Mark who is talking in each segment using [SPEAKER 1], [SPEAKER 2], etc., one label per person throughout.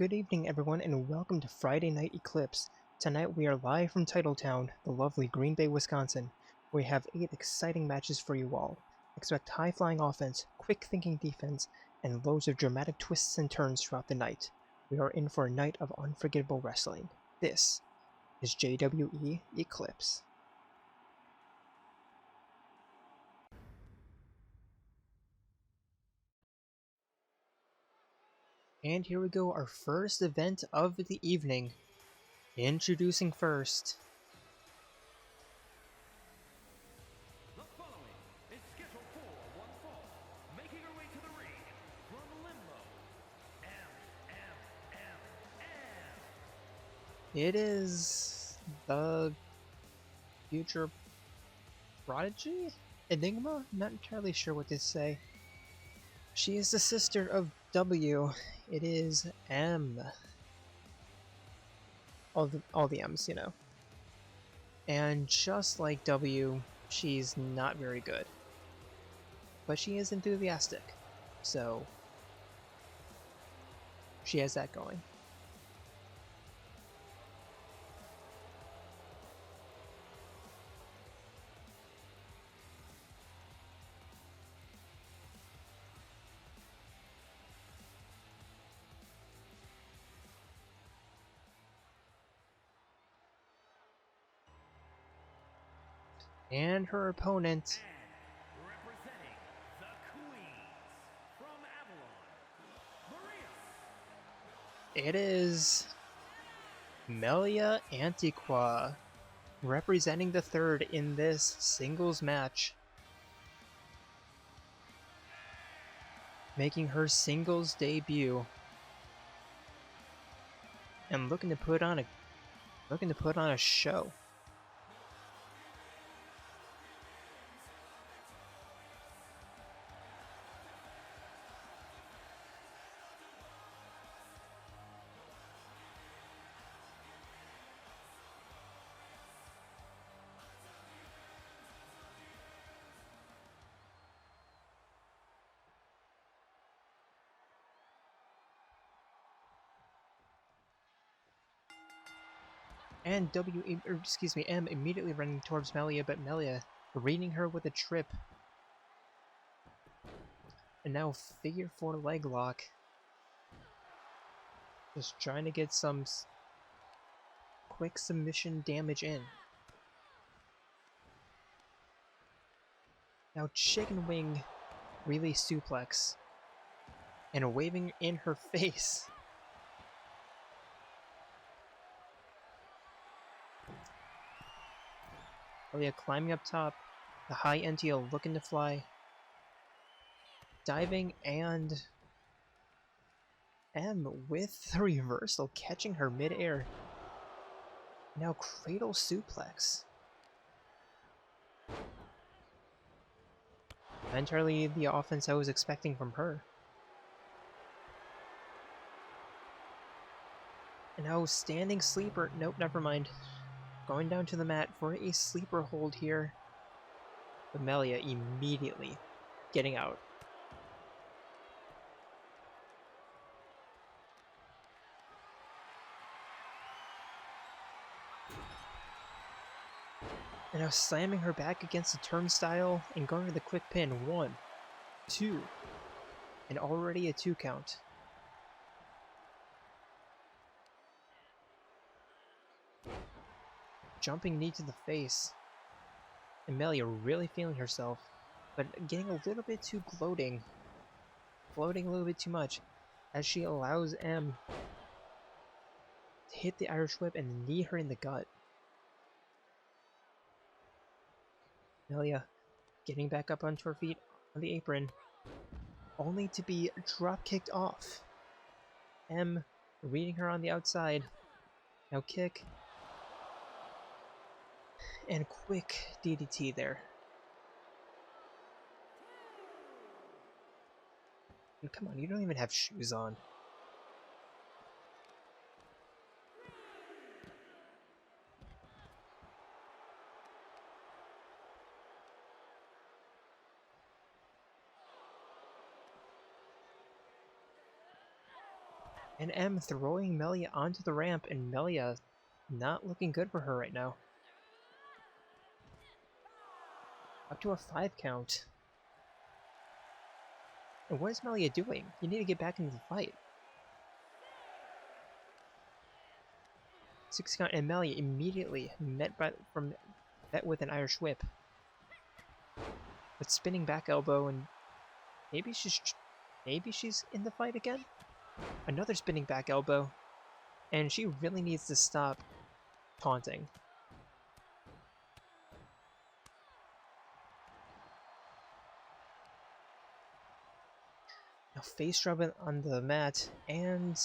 [SPEAKER 1] Good evening everyone and welcome to Friday Night Eclipse. Tonight we are live from Titletown, the lovely Green Bay, Wisconsin. We have 8 exciting matches for you all. Expect high-flying offense, quick-thinking defense, and loads of dramatic twists and turns throughout the night. We are in for a night of unforgettable wrestling. This is JWE Eclipse. And here we go, our first event of the evening. Introducing first.
[SPEAKER 2] The following is scheduled for one fall. Making her way to the ring from Limbo, MMMMMM.
[SPEAKER 1] It is the future prodigy? Enigma? Not entirely sure what to say. She is the sister of W. It is M. All the M's, you know. And just like W, she's not very good. But she is enthusiastic. So she has that going. And her opponent,
[SPEAKER 2] And representing the Queens from Avalon, Maria.
[SPEAKER 1] it is Melia Antiqua, representing the third in this singles match. Making her singles debut. And looking to put on a show. And M immediately running towards Melia, but Melia reading her with a trip. And now figure 4 leg lock. Just trying to get some quick submission damage in. Now chicken wing relay suplex. And waving in her face. Melia climbing up top, the high NTL looking to fly, diving, and M with the reversal, catching her mid-air. Now cradle suplex. Not entirely the offense I was expecting from her. And now standing sleeper, nope, never mind. Going down to the mat for a sleeper hold here. But Melia immediately getting out. And now slamming her back against the turnstile and going for the quick pin. 1, 2, and already a 2 count. Jumping knee to the face. And Melia really feeling herself, but getting a little bit too gloating. Floating a little bit too much as she allows M to hit the Irish whip and knee her in the gut. Melia getting back up onto her feet on the apron, only to be drop kicked off. M reading her on the outside. Now kick. And quick DDT there. And come on, you don't even have shoes on. And M throwing Melia onto the ramp, and Melia not looking good for her right now. Up to a 5 count. And what is Melia doing? You need to get back into the fight. 6 count, and Melia immediately met with an Irish whip. But spinning back elbow, and maybe she's in the fight again? Another spinning back elbow. And she really needs to stop taunting. Now face drop on the mat, and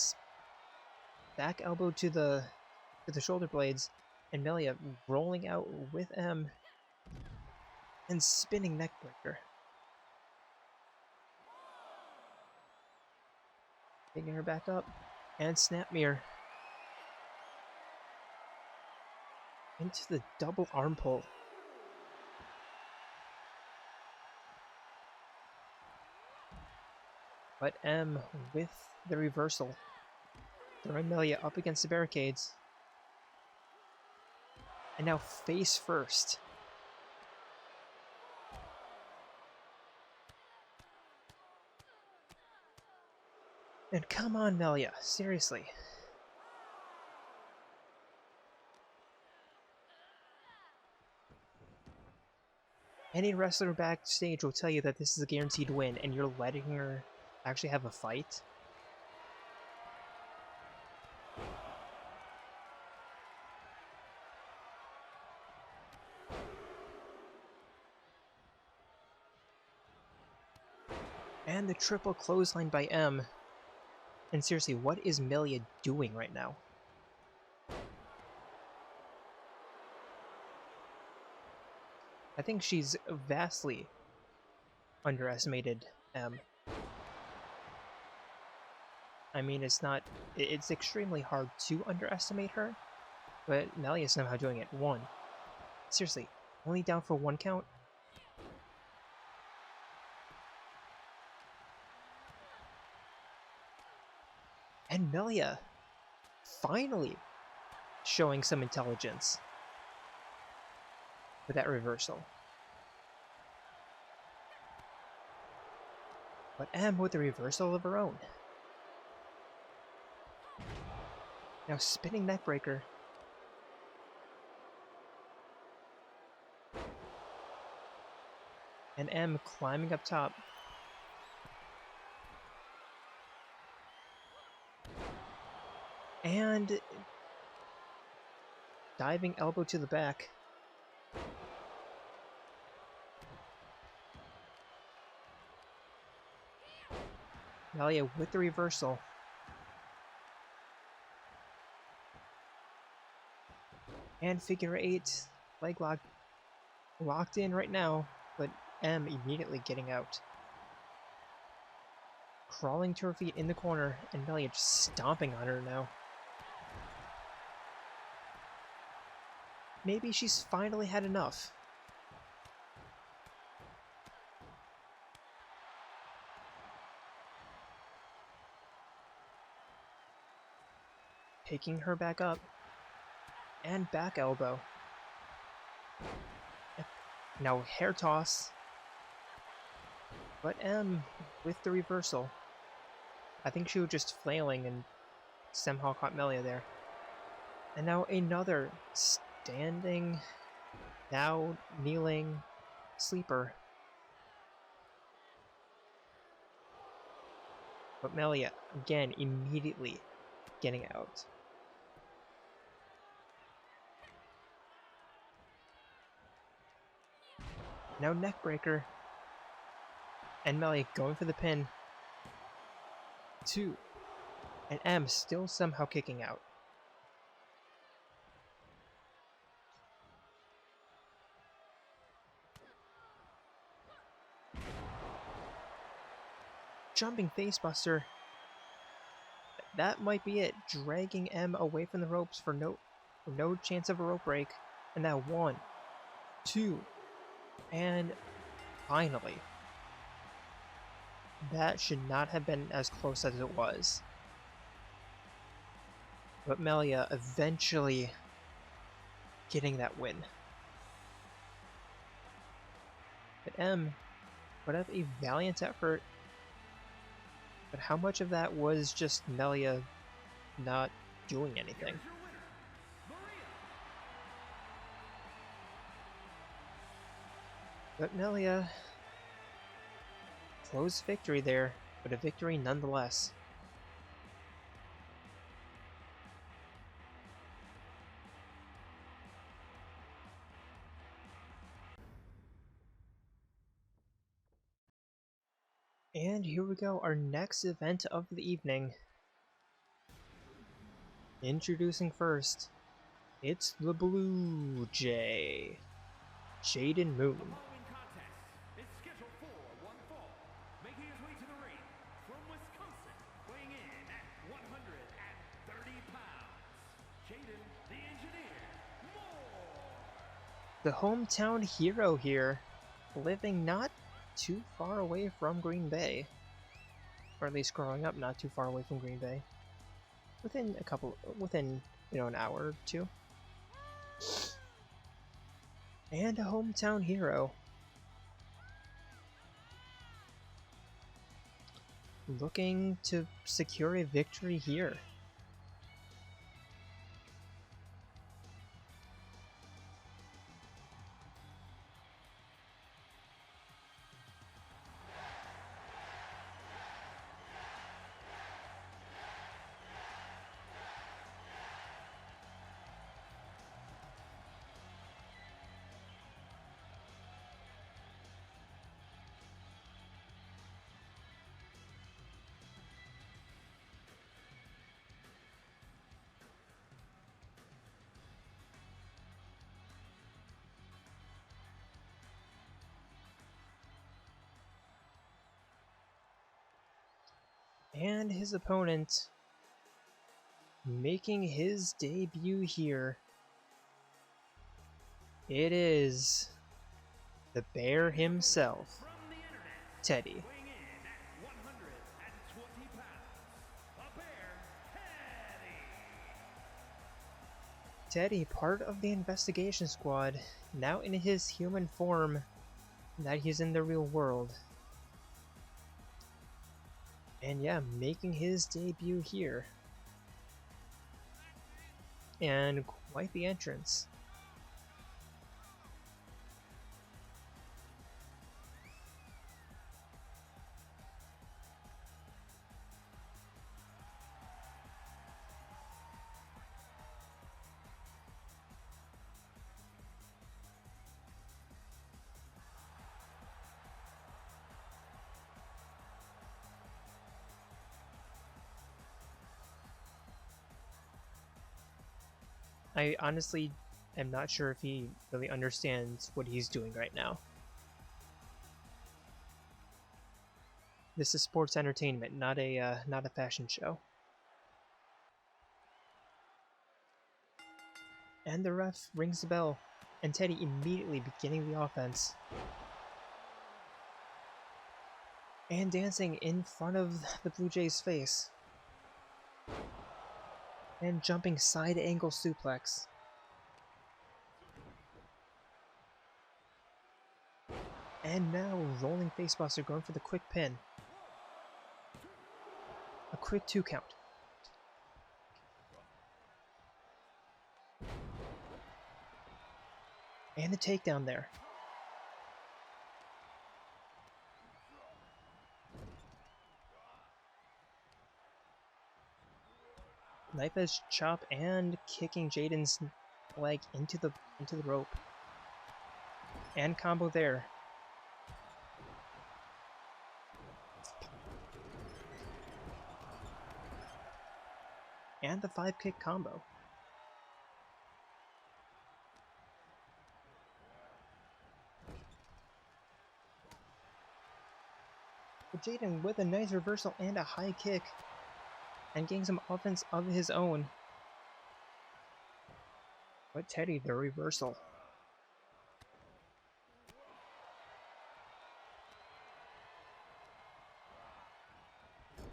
[SPEAKER 1] back elbow to the shoulder blades, and Melia rolling out with M, and spinning neckbreaker. Picking her back up, and snap mirror. Into the double arm pull. But M with the reversal. Throwing Melia up against the barricades. And now face first. And come on, Melia, seriously. Any wrestler backstage will tell you that this is a guaranteed win, and you're letting her actually have a fight? And the triple clothesline by M. And seriously, what is Melia doing right now? I think she's vastly underestimated M. I mean, it's extremely hard to underestimate her, but Melia's somehow doing it. 1. Seriously, only down for 1 count? And Melia finally showing some intelligence with that reversal. But M with the reversal of her own. Now spinning neckbreaker. And M climbing up top. And diving elbow to the back. Melia with the reversal. And figure 8 leg lock locked in right now, but M immediately getting out. Crawling to her feet in the corner, and Melia just stomping on her now. Maybe she's finally had enough. Picking her back up. And back elbow. Now hair toss. But M with the reversal. I think she was just flailing and somehow caught Melia there. And now another standing, now kneeling sleeper. But Melia, again, immediately getting out. Now neckbreaker. And Melia going for the pin. 2. And M still somehow kicking out. Jumping facebuster. That might be it. Dragging M away from the ropes for no chance of a rope break. And now 1, 2, and finally. That should not have been as close as it was. But Melia eventually getting that win. But M put up a valiant effort. But how much of that was just Melia not doing anything? But Melia, close victory there, but a victory nonetheless. And here we go, our next event of the evening. Introducing first, it's the Blue Jay, Jayden Moon.
[SPEAKER 2] The following contest is scheduled for one fall, making his way to the ring from Wisconsin, weighing in at 130 pounds, Jayden the Engineer Moore.
[SPEAKER 1] The hometown hero here, living not too far away from Green Bay. Or at least growing up not too far away from Green Bay. Within, an hour or two. And a hometown hero. Looking to secure a victory here. And his opponent making his debut here. It is the bear himself,
[SPEAKER 2] From the internet,
[SPEAKER 1] Teddie.
[SPEAKER 2] weighing in at 120 pounds, a bear, Teddie.
[SPEAKER 1] Teddie, part of the investigation squad, now in his human form that he's in the real world. And yeah, making his debut here. And quite the entrance. I honestly am not sure if he really understands what he's doing right now. This is sports entertainment, not a fashion show. And the ref rings the bell, and Teddie immediately beginning the offense. And dancing in front of the Blue Jay's face. And jumping side angle suplex. And now rolling facebuster, going for the quick pin. A quick 2 count. And the takedown there. Knife edge chop and kicking Jayden's leg into the rope. And combo there. And the 5-kick combo. But Jayden with a nice reversal and a high kick. And getting some offense of his own. But Teddie, the reversal.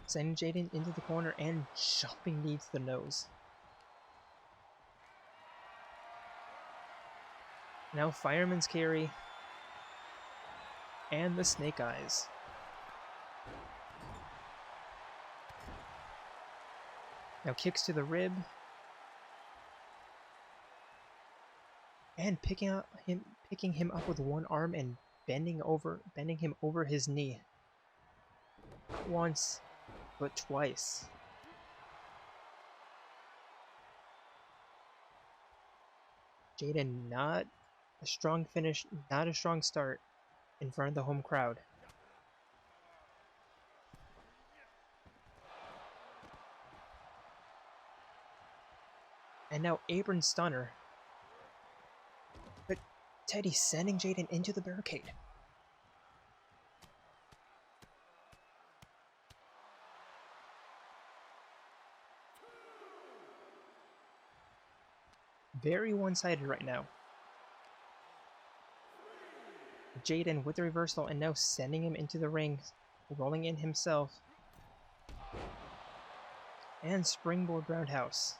[SPEAKER 1] Sending Jayden into the corner and jumping knee to the nose. Now Fireman's Carry. And the Snake Eyes. Now kicks to the rib. And picking him up with one arm and bending him over his knee. Not once, but twice. Jayden, not a strong finish, not a strong start in front of the home crowd. And now Apron Stunner. But Teddie sending Jayden into the barricade. Very one-sided right now. Jayden with the reversal and now sending him into the ring, rolling in himself. And springboard roundhouse.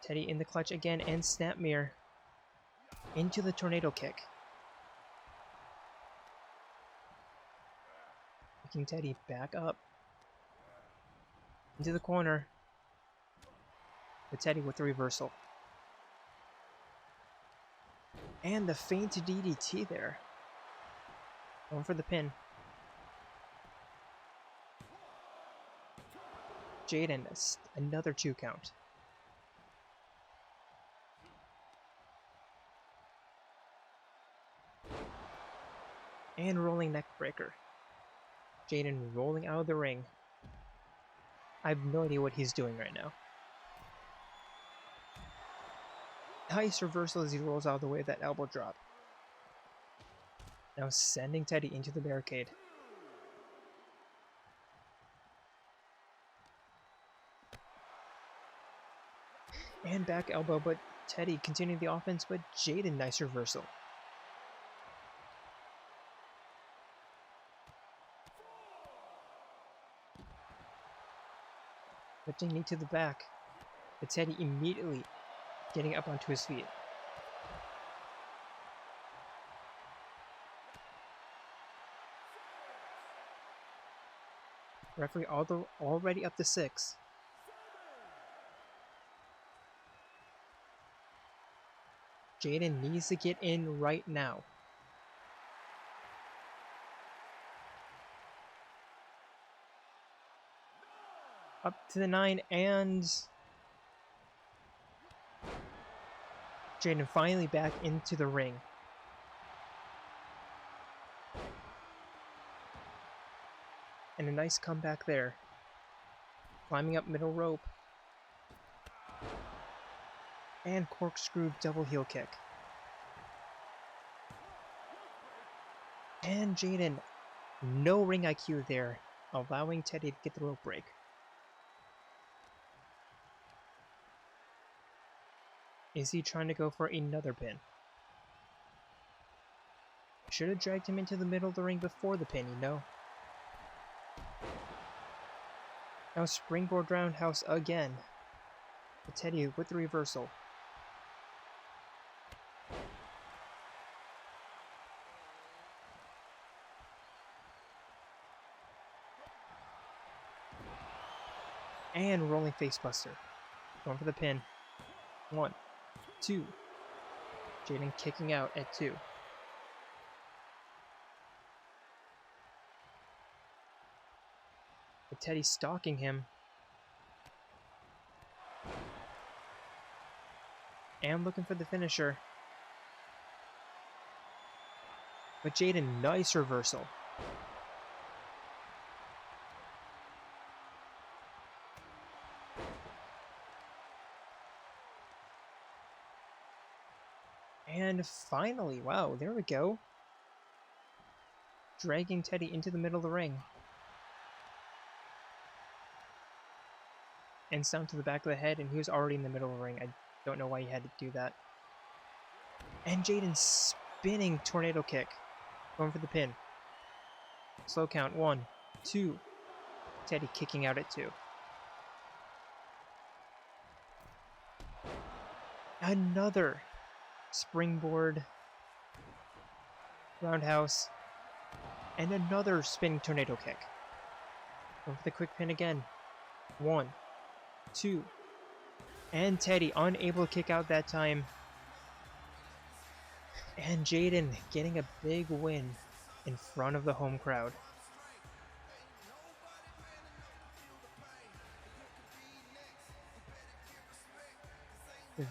[SPEAKER 1] Teddie in the clutch again and snap mirror into the tornado kick. Picking Teddie back up into the corner. But Teddie with the reversal. And the feint to DDT there. Going for the pin. Jayden, another 2 count. And rolling neck breaker. Jayden rolling out of the ring. I have no idea what he's doing right now. Nice reversal as he rolls out of the way of that elbow drop. Now sending Teddie into the barricade. And back elbow, but Teddie continuing the offense, but Jayden, nice reversal. Lifting knee to the back, but Teddie immediately getting up onto his feet. Referee already up to 6. Jayden needs to get in right now. Up to the 9 and Jayden finally back into the ring. And a nice comeback there. Climbing up middle rope. And corkscrew double heel kick. And Jayden, no ring IQ there, allowing Teddie to get the rope break. Is he trying to go for another pin? Should have dragged him into the middle of the ring before the pin, you know? Now springboard roundhouse again. But Teddie with the reversal. And rolling facebuster. Going for the pin. 1, 2. Jayden kicking out at 2. But Teddie stalking him. And looking for the finisher. But Jayden, nice reversal. And finally, wow, there we go. Dragging Teddie into the middle of the ring. And down to the back of the head, and he was already in the middle of the ring. I don't know why he had to do that. And Jayden spinning tornado kick. Going for the pin. Slow count. 1, 2. Teddie kicking out at 2. Another springboard, roundhouse, and another spinning tornado kick. Going for the quick pin again. 1, 2, and Teddie unable to kick out that time. And Jayden getting a big win in front of the home crowd.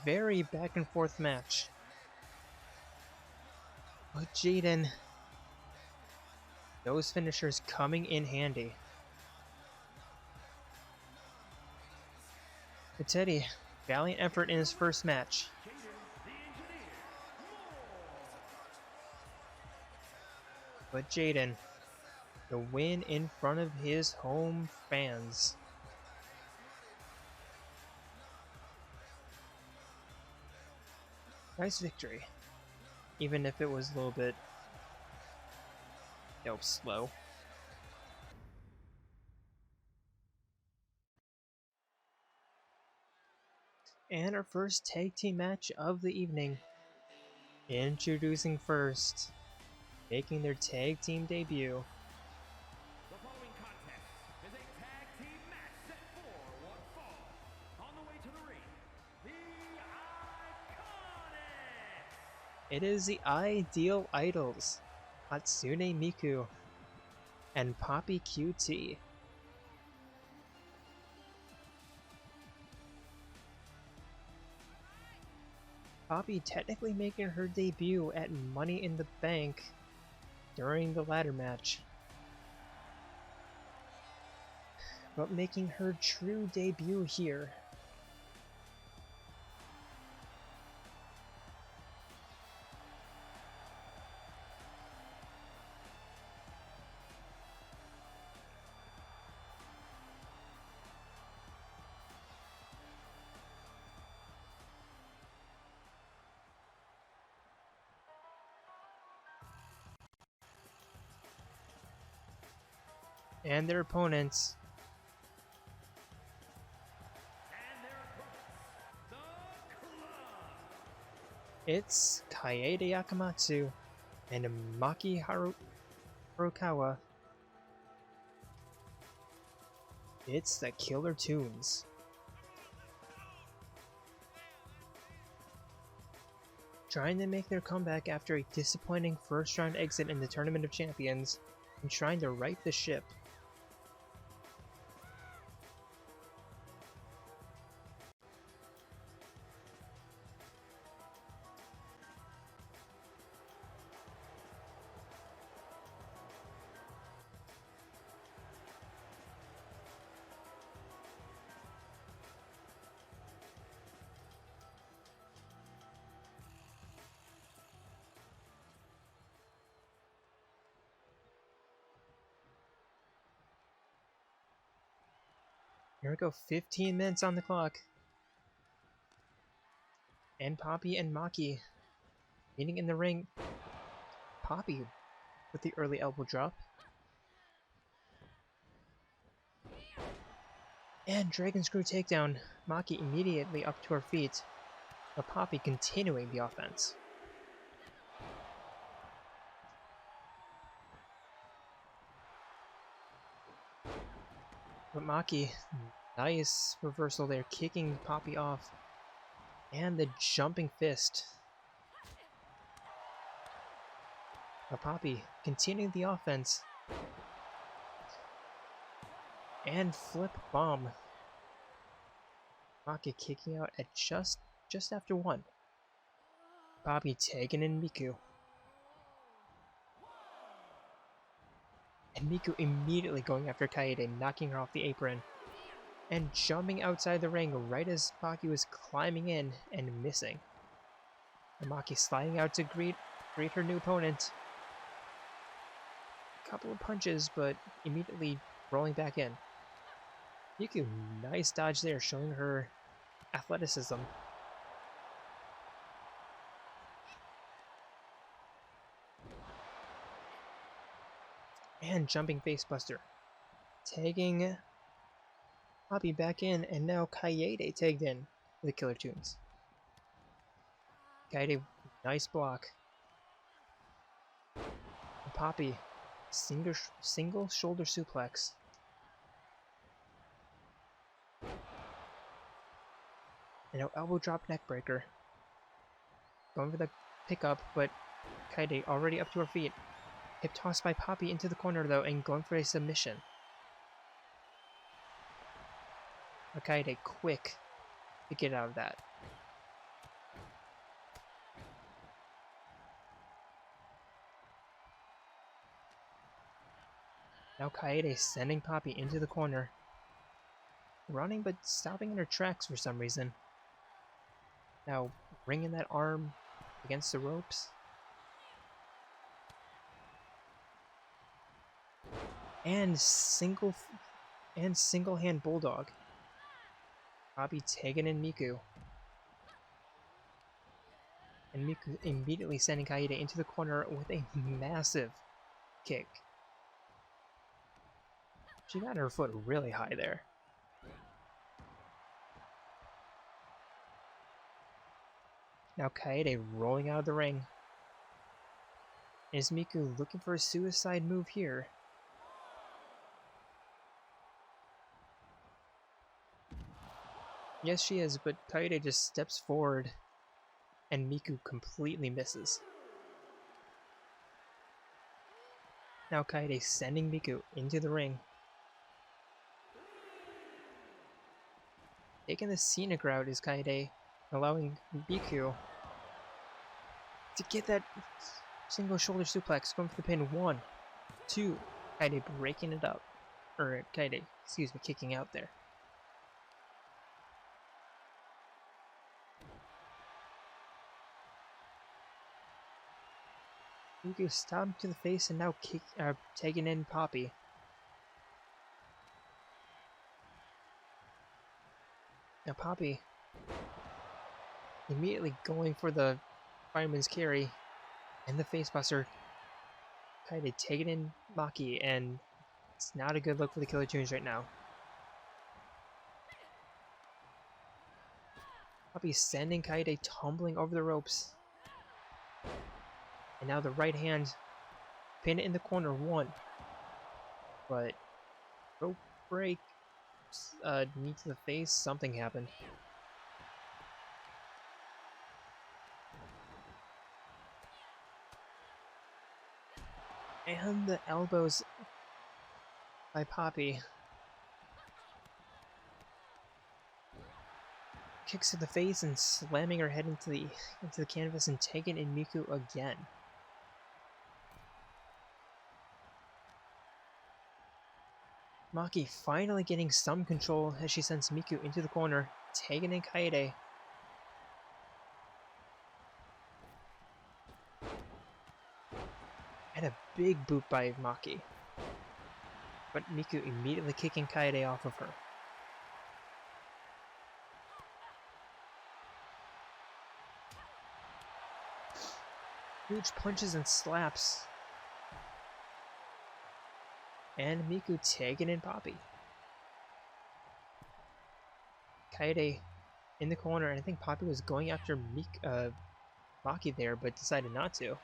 [SPEAKER 1] Very back and forth match. But Jayden, those finishers coming in handy. But Teddie, valiant effort in his first match. But Jayden, the win in front of his home fans. Nice victory, even if it was a little bit, slow. And our first tag team match of the evening. Introducing first, making their tag team debut.
[SPEAKER 2] The following contest is a tag team match set for one fall. On the way to the ring, the Iconics!
[SPEAKER 1] It is the Ideal Idols, Hatsune Miku and Poppy QT. Poppy technically making her debut at Money in the Bank during the ladder match, but making her true debut here. And their opponents, it's Kaede Yakamatsu and Maki Harukawa. It's the Killer Tunes. Trying to make their comeback after a disappointing first round exit in the Tournament of Champions and trying to right the ship. Here we go, 15 minutes on the clock. And Poppy and Maki meeting in the ring. Poppy with the early elbow drop. And Dragon Screw takedown. Maki immediately up to her feet, but Poppy continuing the offense. But Maki, nice reversal there, kicking Poppy off. And the jumping fist. But Poppy continuing the offense. And flip bomb. Maki kicking out at just after 1. Poppy tagging in Miku. And Miku immediately going after Kaede, knocking her off the apron. And jumping outside the ring right as Maki was climbing in and missing. And Maki sliding out to greet her new opponent. A couple of punches, but immediately rolling back in. Miku, nice dodge there, showing her athleticism. And jumping facebuster. Tagging Poppy back in, and now Kaede tagged in for the Killer Tunes. Kaede Nice block. And Poppy, single shoulder suplex. And now elbow drop neck breaker. Going for the pickup, but Kaede already up to her feet. Hip toss by Poppy into the corner though, and going for a submission. Kaede quick to get out of that. Now Kaede sending Poppy into the corner. Running but stopping in her tracks for some reason. Now ringing that arm against the ropes. And single hand bulldog. Poppy taking in Miku. And Miku immediately sending Kaede into the corner with a massive kick. She got her foot really high there. Now Kaede rolling out of the ring. Is Miku looking for a suicide move here? Yes, she is, but Kaede just steps forward and Miku completely misses. Now Kaede sending Miku into the ring. Taking the scenic route is Kaede, allowing Miku to get that single shoulder suplex, going for the pin. 1, 2, Kaede breaking it up. Or Kaede, excuse me, kicking out there. Miku stomped to the face and now taking in Poppy. Now Poppy immediately going for the fireman's carry and the facebuster. Kaede taking in Maki, and it's not a good look for the Killer Tunes right now. Poppy sending Kaede tumbling over the ropes. And now the right hand, pin it in the corner. 1. But rope break, knee to the face, something happened. And the elbows by Poppy. Kicks to the face and slamming her head into the canvas and taking in Miku again. Maki finally getting some control as she sends Miku into the corner, taking in Kaede. And a big boot by Maki. But Miku immediately kicking Kaede off of her. Huge punches and slaps. And Miku taking in Poppy. Kaede in the corner, and I think Poppy was going after Maki there, but decided not to.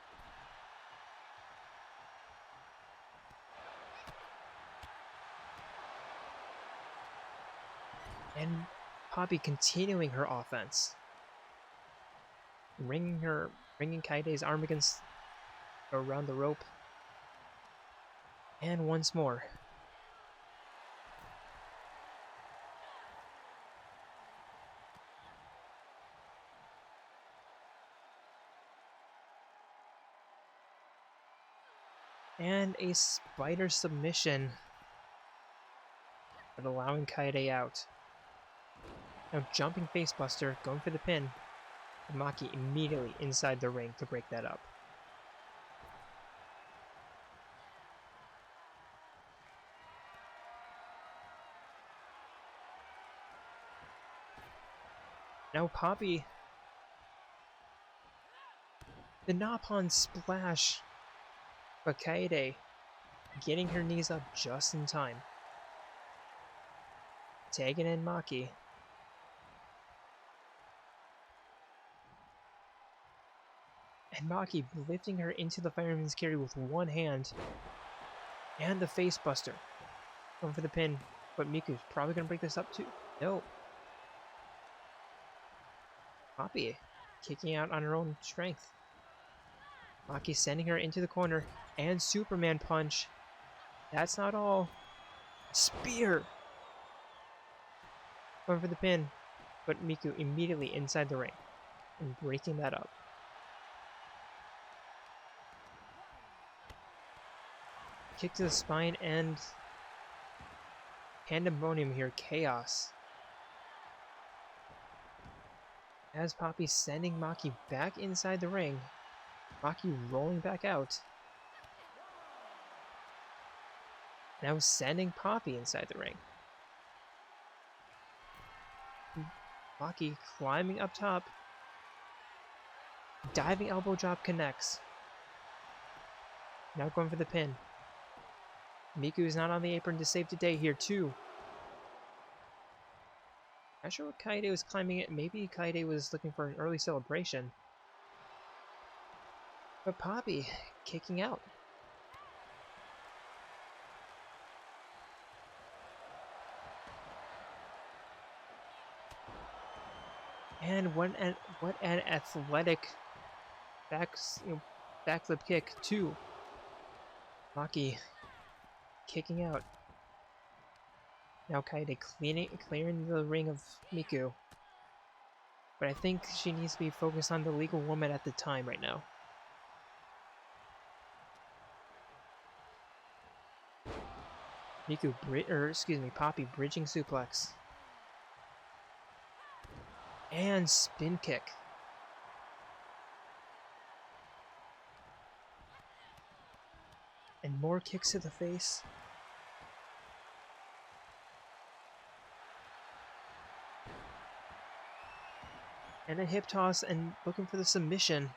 [SPEAKER 1] And Poppy continuing her offense. Ringing Kaede's arm around the rope. And once more. And a spider submission, but allowing Kaede out. Now jumping facebuster, going for the pin. Maki immediately inside the ring to break that up. Now Poppy. The Napon splash. But Kaede getting her knees up just in time. Tagging in Maki. And Maki lifting her into the fireman's carry with one hand. And the face buster. Going for the pin. But Miku's probably going to break this up too. No. Poppy kicking out on her own strength. Maki sending her into the corner. And Superman punch. That's not all. Spear! Going for the pin. But Miku immediately inside the ring. And breaking that up. Kick to the spine and pandemonium here, chaos. As Poppy sending Maki back inside the ring, Maki rolling back out. Now sending Poppy inside the ring. Maki climbing up top. Diving elbow drop connects. Now going for the pin. Miku is not on the apron to save the day here, too. Not sure what Kaede was climbing it. Maybe Kaede was looking for an early celebration. But Poppy kicking out. And what an athletic backflip kick, too. Maki kicking out. Now Kaede clearing the ring of Miku. But I think she needs to be focused on the legal woman at the time right now. Poppy bridging suplex. And spin kick. And more kicks to the face. And a hip toss and looking for the submission.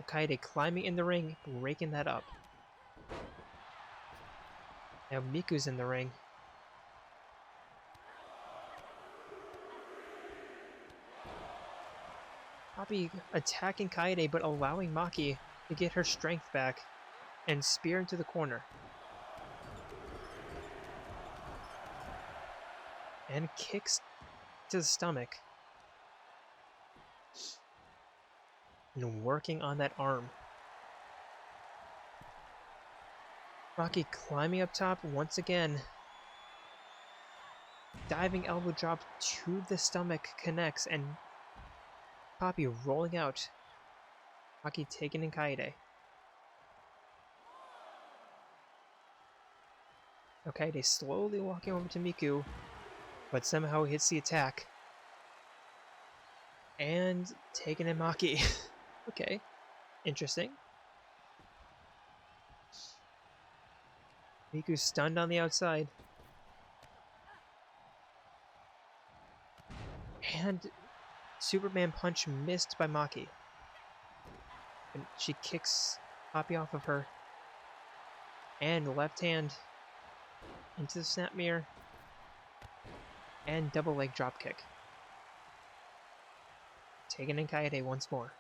[SPEAKER 1] Kaede climbing in the ring, breaking that up. Now Miku's in the ring. Poppy attacking Kaede but allowing Maki to get her strength back and spear into the corner. And kicks to the stomach. And working on that arm. Maki climbing up top once again. Diving elbow drop to the stomach connects and Poppy rolling out. Maki taking in Kaede. Kaede slowly walking over to Miku, but somehow hits the attack. And taking in Maki. Okay, interesting. Miku's stunned on the outside. And Superman punch missed by Maki. And she kicks Poppy off of her. And left hand into the snap mirror. And double leg drop kick. Taking in Kaede once more.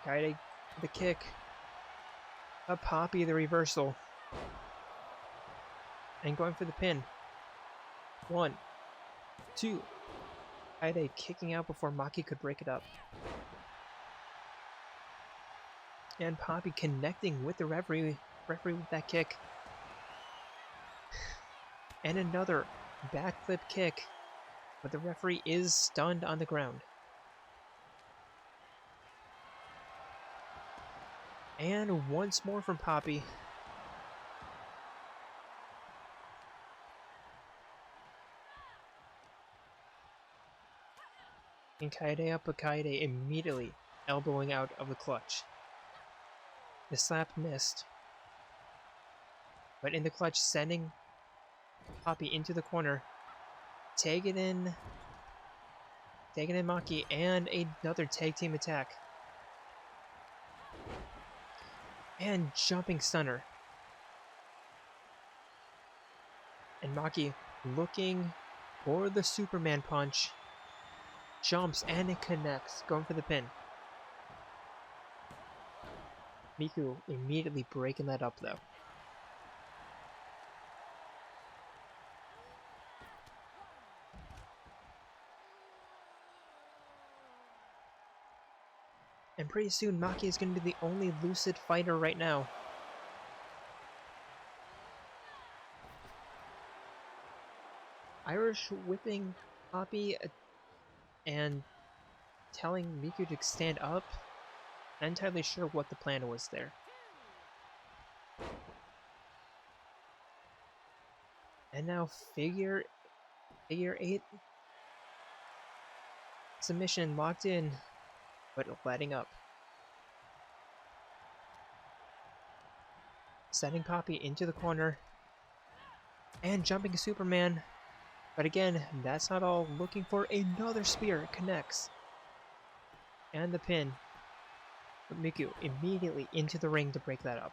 [SPEAKER 1] Kaede the kick. A Poppy the reversal. And going for the pin. 1, 2. Kaede kicking out before Maki could break it up. And Poppy connecting with the referee with that kick. And another backflip kick. But the referee is stunned on the ground. And once more from Poppy. And Kaede up, but Kaede immediately elbowing out of the clutch. The slap missed. But in the clutch, sending Poppy into the corner. Taking in Maki, and another tag team attack. And jumping stunner. And Maki looking for the Superman punch. Jumps and it connects, going for the pin. Miku immediately breaking that up though. And pretty soon Maki is going to be the only lucid fighter right now. Irish whipping Poppy and telling Miku to stand up. Not entirely sure what the plan was there. And now figure 8 submission locked in, but letting up. Sending Poppy into the corner and jumping Superman. But again, that's not all. Looking for another spear. It connects. And the pin. But Miku immediately into the ring to break that up.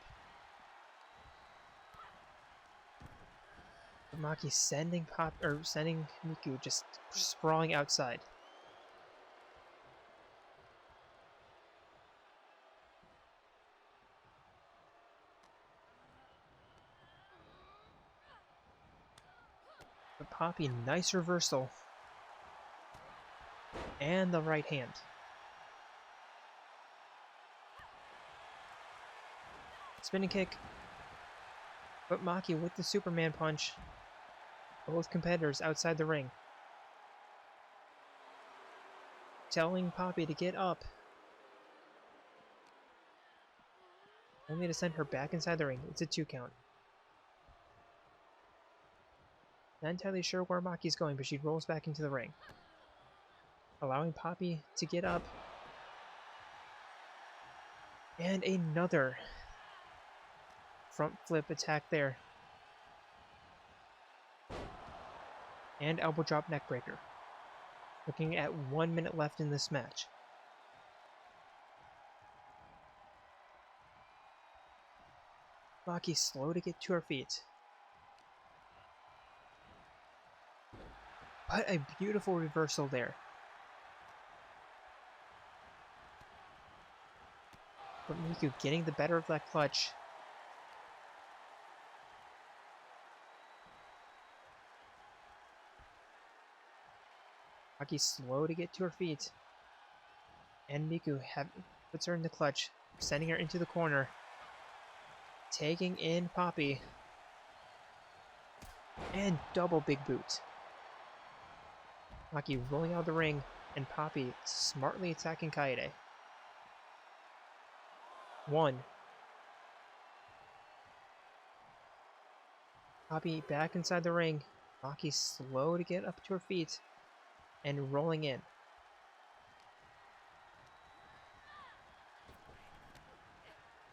[SPEAKER 1] But Maki sending Miku just sprawling outside. But Poppy, nice reversal. And the right hand. Spinning kick. But Maki with the Superman punch. Both competitors outside the ring. Telling Poppy to get up. Only to send her back inside the ring. It's a 2 count. Not entirely sure where Maki's going, but she rolls back into the ring. Allowing Poppy to get up. And another front flip attack there. And elbow drop neckbreaker. Looking at 1 minute left in this match. Maki slow to get to her feet. But a beautiful reversal there. But Miku getting the better of that clutch. Maki slow to get to her feet. And Miku puts her in the clutch, sending her into the corner. Taking in Poppy. And double big boot. Maki rolling out of the ring, and Poppy smartly attacking Kaede. 1. Poppy back inside the ring. Maki slow to get up to her feet. And rolling in.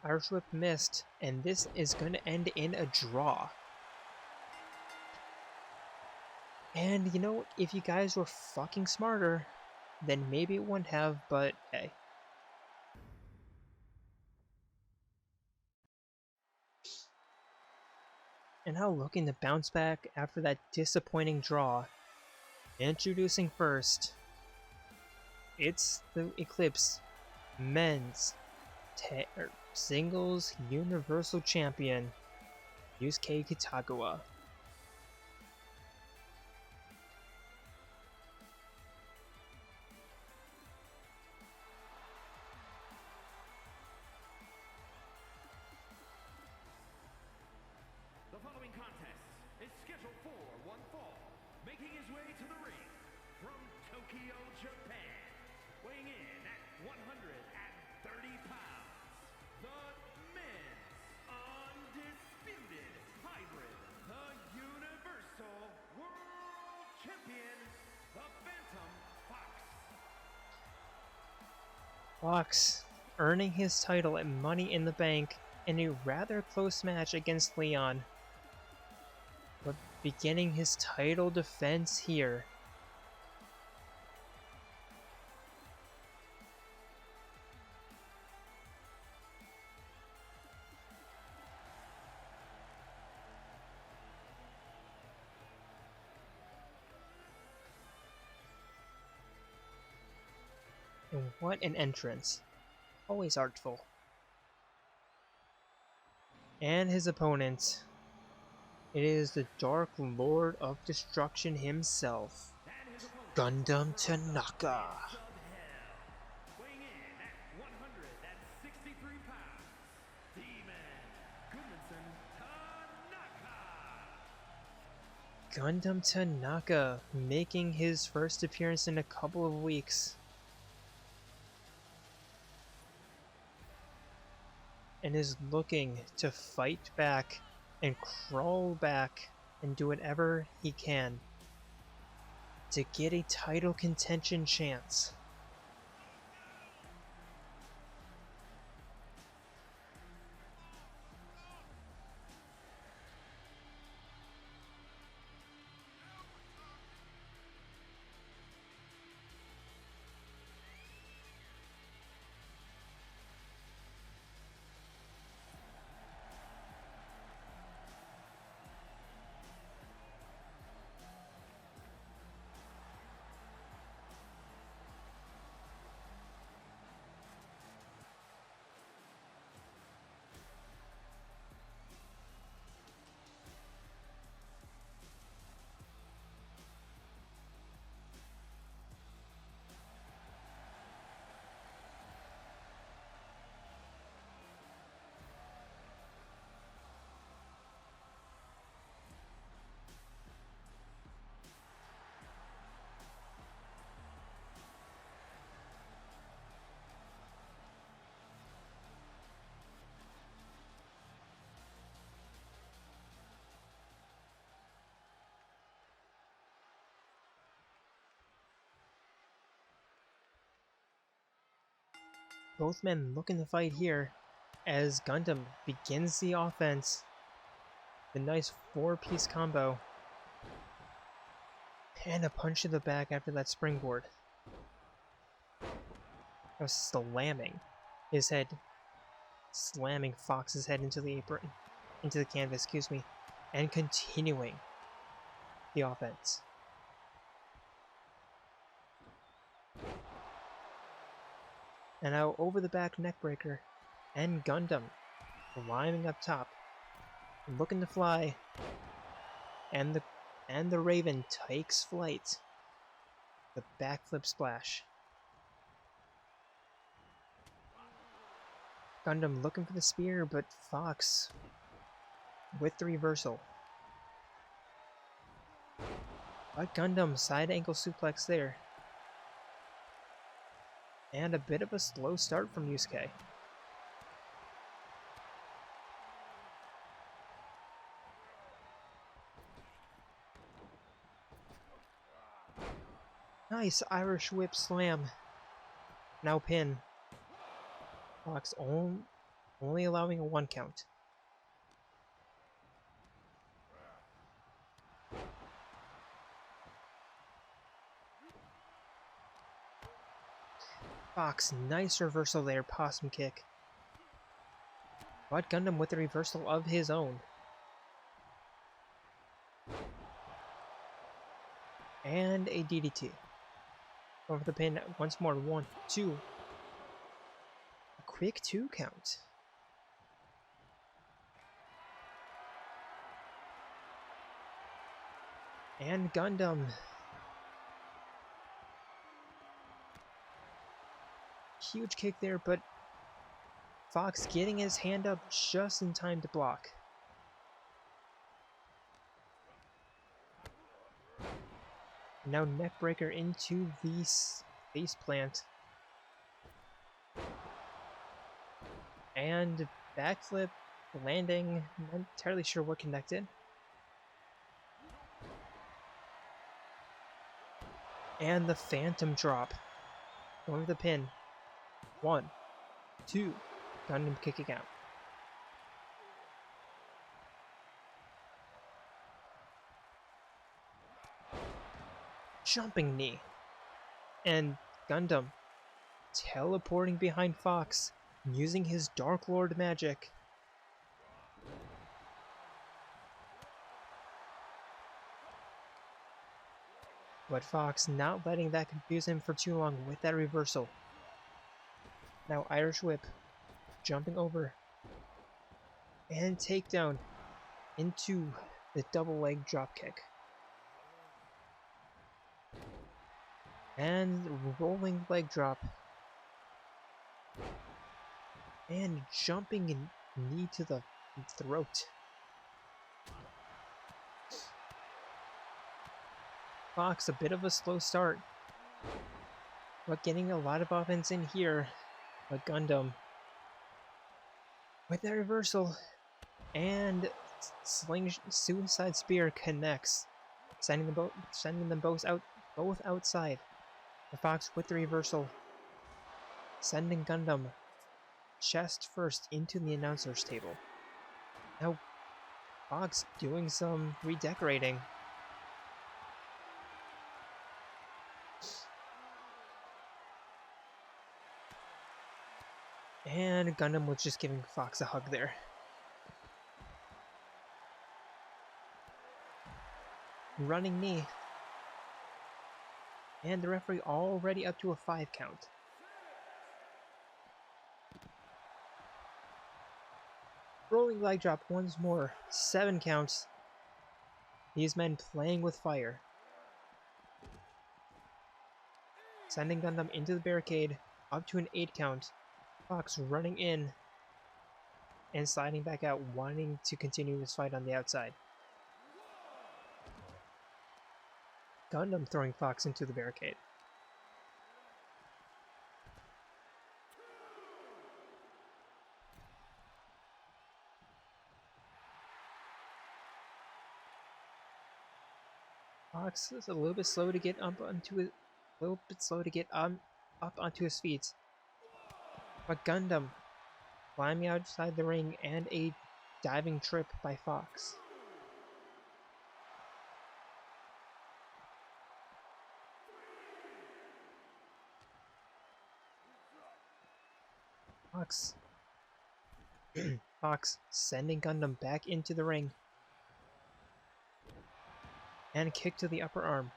[SPEAKER 1] Irish whip missed, and this is going to end in a draw. And you know, if you guys were fucking smarter, then maybe it wouldn't have, but hey. And now looking to bounce back after that disappointing draw. Introducing first, it's the Eclipse Men's Singles Universal Champion, Yusuke Kitagawa.
[SPEAKER 2] The following contest is scheduled for one fall, making his way to the ring from Tokyo, Japan, weighing in at 130 pounds, the men's undisputed hybrid, the Universal World Champion, the Phantom Fox.
[SPEAKER 1] Fox earning his title at Money in the Bank in a rather close match against Leon. But beginning his title defense here. And what an entrance. Always artful. And his opponent. It is the Dark Lord of Destruction himself, Gundham Tanaka.
[SPEAKER 2] Weighing in at 163 pounds, Demon Tanaka.
[SPEAKER 1] Gundham Tanaka making his first appearance in a couple of weeks. And is looking to fight back and crawl back and do whatever he can to get a title contention chance. Both men looking to fight here as Gundham begins the offense. The nice 4-piece combo. And a punch to the back after that springboard. Slamming his head. Slamming Fox's head into the apron. Into the canvas, excuse me. And continuing the offense. And now over the back neckbreaker, and Gundham climbing up top, looking to fly, and the Raven takes flight. The backflip splash. Gundham looking for the spear, but Fox with the reversal. But Gundham side ankle suplex there. And a bit of a slow start from Yusuke. Nice Irish whip slam. Now pin. Fox only allowing a 1 count. Fox, nice reversal there, possum kick. But Gundham with the reversal of his own. And a DDT. Over the pin once more, 1, 2. A quick 2 count. And Gundham. Huge kick there, but Fox getting his hand up just in time to block. Now neckbreaker into the face plant. And backflip, landing, not entirely sure what connected. And the phantom drop. Over the pin. 1, 2, Gundham kicking out. Jumping knee. And Gundham teleporting behind Fox, using his Dark Lord magic. But Fox not letting that confuse him for too long with that reversal. Now Irish Whip, jumping over, and takedown into the double leg dropkick. And rolling leg drop. And jumping knee to the throat. Fox, a bit of a slow start, but getting a lot of offense in here. But Gundham with that reversal and suicide spear connects, sending them both outside. The Fox with the reversal, sending Gundham chest first into the announcer's table. Now Fox doing some redecorating. And Gundham was just giving Fox a hug there. Running knee. And the referee already up to a 5 count. Rolling leg drop once more. 7 counts. These men playing with fire. Sending Gundham into the barricade. Up to an 8 count. Fox running in and sliding back out, wanting to continue this fight on the outside. Gundham throwing Fox into the barricade. Fox is a little bit slow to get up onto his feet. But Gundham climbing outside the ring and a diving trip by Fox. Fox sending Gundham back into the ring. And a kick to the upper arm.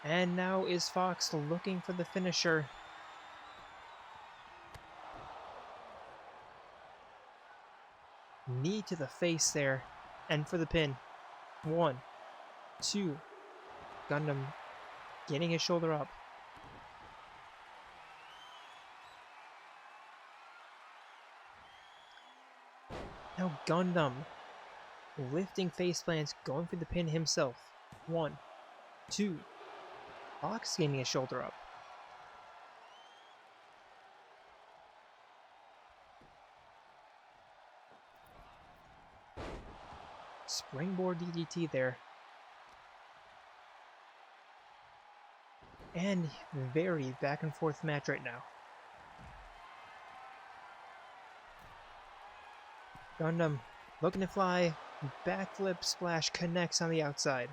[SPEAKER 1] And now is Fox looking for the finisher. Knee to the face there. And for the pin. 1, 2. Gundham getting his shoulder up. Now Gundham lifting face plants, going for the pin himself. 1, 2. Fox getting his shoulder up. Springboard DDT there. And very back and forth match right now. Gundham looking to fly. Backflip splash connects on the outside.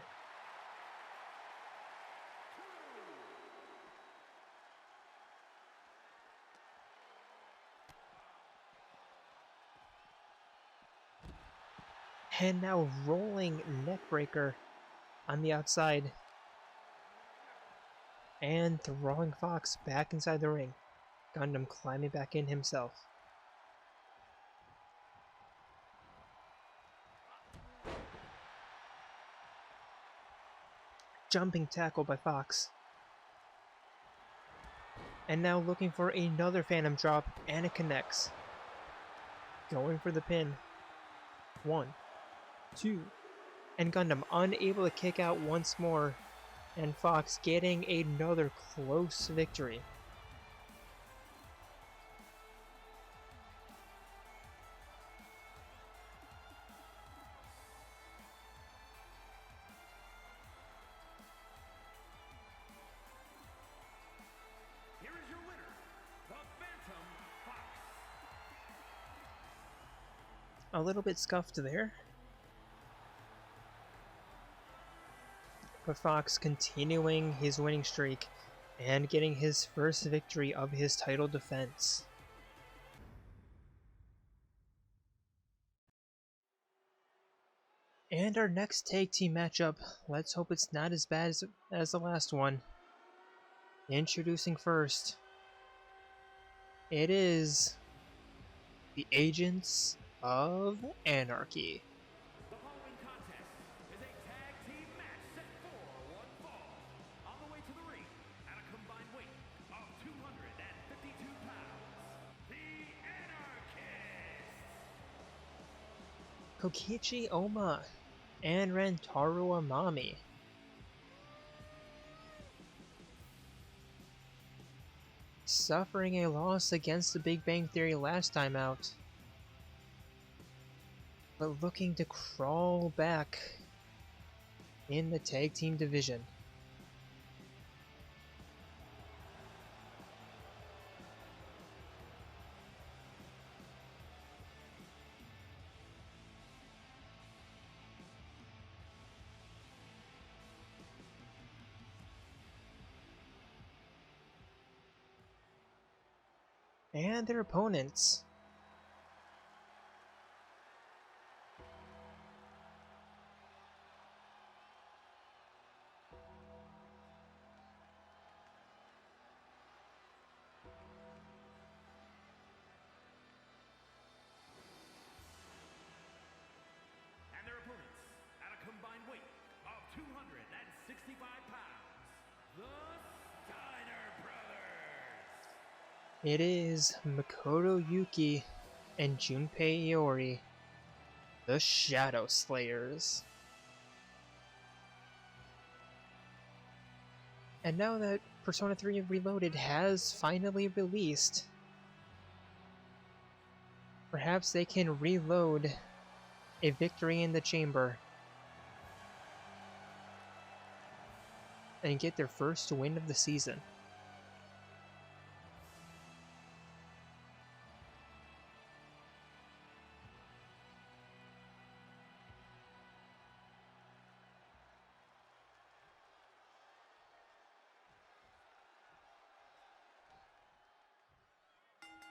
[SPEAKER 1] And now rolling neckbreaker on the outside. And throwing Fox back inside the ring. Gundham climbing back in himself. Jumping tackle by Fox. And now looking for another Phantom drop, and it connects. Going for the pin. 1, 2. And Gundham unable to kick out once more. And Fox getting another close victory.
[SPEAKER 2] Here is your winner, the Phantom Fox.
[SPEAKER 1] A little bit scuffed there. But Fox continuing his winning streak and getting his first victory of his title defense. And our next tag team matchup, let's hope it's not as bad as the last one. Introducing first, it is the Agents of Anarchy.
[SPEAKER 2] The following contest is a tag team match set for one fall. On the way to the ring, at a combined weight of 252 pounds, the Anarchists!
[SPEAKER 1] Kokichi Oma and Rantaro Amami. Suffering a loss against the Big Bang Theory last time out, but looking to crawl back in the tag team division. And their opponents.
[SPEAKER 2] And their opponents, at a combined weight of 265 pounds, the Steiner Brothers!
[SPEAKER 1] It is Makoto Yuki and Junpei Iori, the Shadow Slayers. And now that Persona 3 Reloaded has finally released, perhaps they can reload a victory in the chamber and get their first win of the season.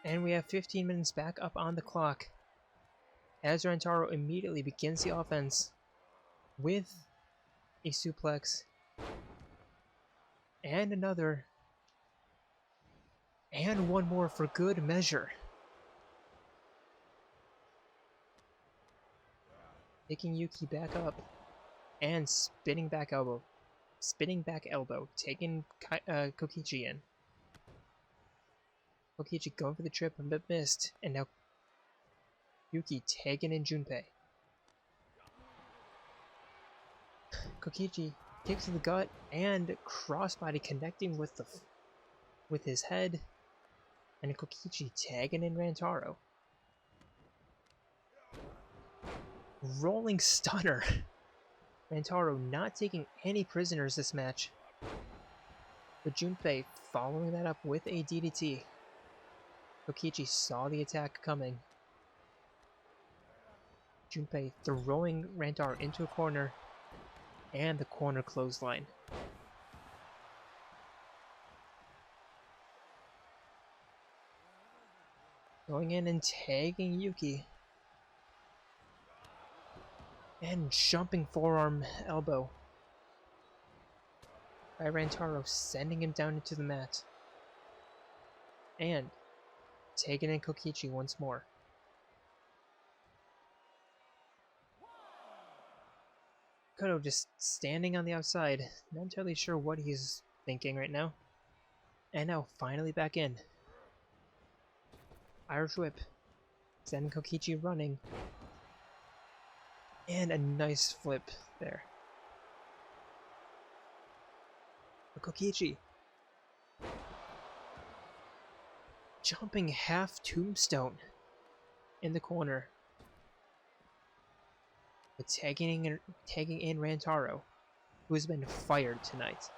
[SPEAKER 1] And we have 15 minutes back up on the clock as Rantaro immediately begins the offense with a suplex and another and one more for good measure. Taking Yuki back up and spinning back elbow, taking Kokichi in. Kokichi going for the trip, but missed, and now Yuki tagging in Junpei. Kokichi kicks to the gut and crossbody connecting with his head, and Kokichi tagging in Rantaro. Rolling stunner. Rantaro not taking any prisoners this match, but Junpei following that up with a DDT. Kokichi saw the attack coming. Junpei throwing Rantaro into a corner, and the corner clothesline. Going in and tagging Yuki. And jumping forearm elbow by Rantaro, sending him down into the mat. And taking in Kokichi once more. Koto just standing on the outside, not entirely sure what he's thinking right now. And now finally back in. Irish whip, sending Kokichi running. And a nice flip there. But Kokichi jumping half tombstone in the corner. But tagging in Rantaro, who has been fired tonight.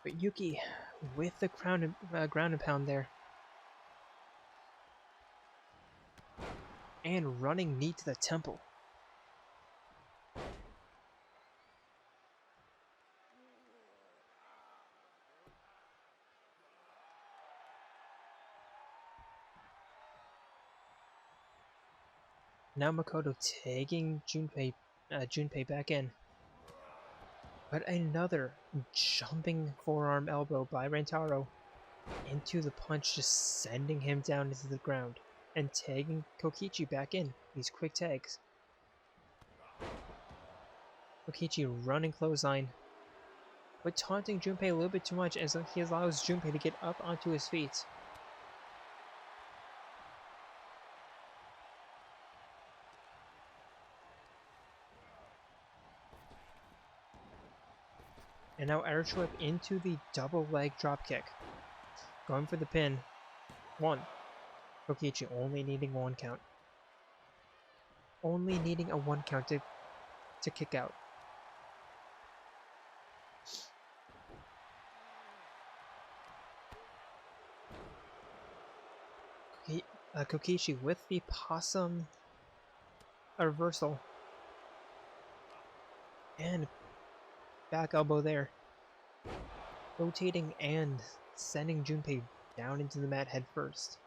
[SPEAKER 1] But Yuki with the ground and pound there. And running knee to the temple. Now Makoto tagging Junpei back in. But another jumping forearm elbow by Rentaro into the punch, just sending him down into the ground. And tagging Kokichi back in. These quick tags. Kokichi running clothesline. But taunting Junpei a little bit too much as he allows Junpei to get up onto his feet. And now air whip into the double leg dropkick. Going for the pin. 1. Kokichi only needing 1 count. Only needing a 1 count to kick out. Kokichi with the possum reversal. And back elbow there. Rotating and sending Junpei down into the mat head first.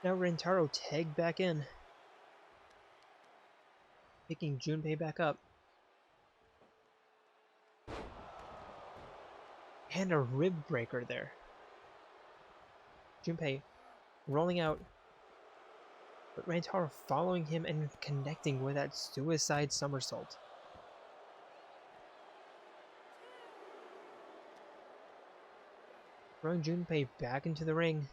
[SPEAKER 1] Now Rentaro tagged back in. Picking Junpei back up. And a rib breaker there. Junpei rolling out. But Rentaro following him and connecting with that suicide somersault. Throwing Junpei back into the ring.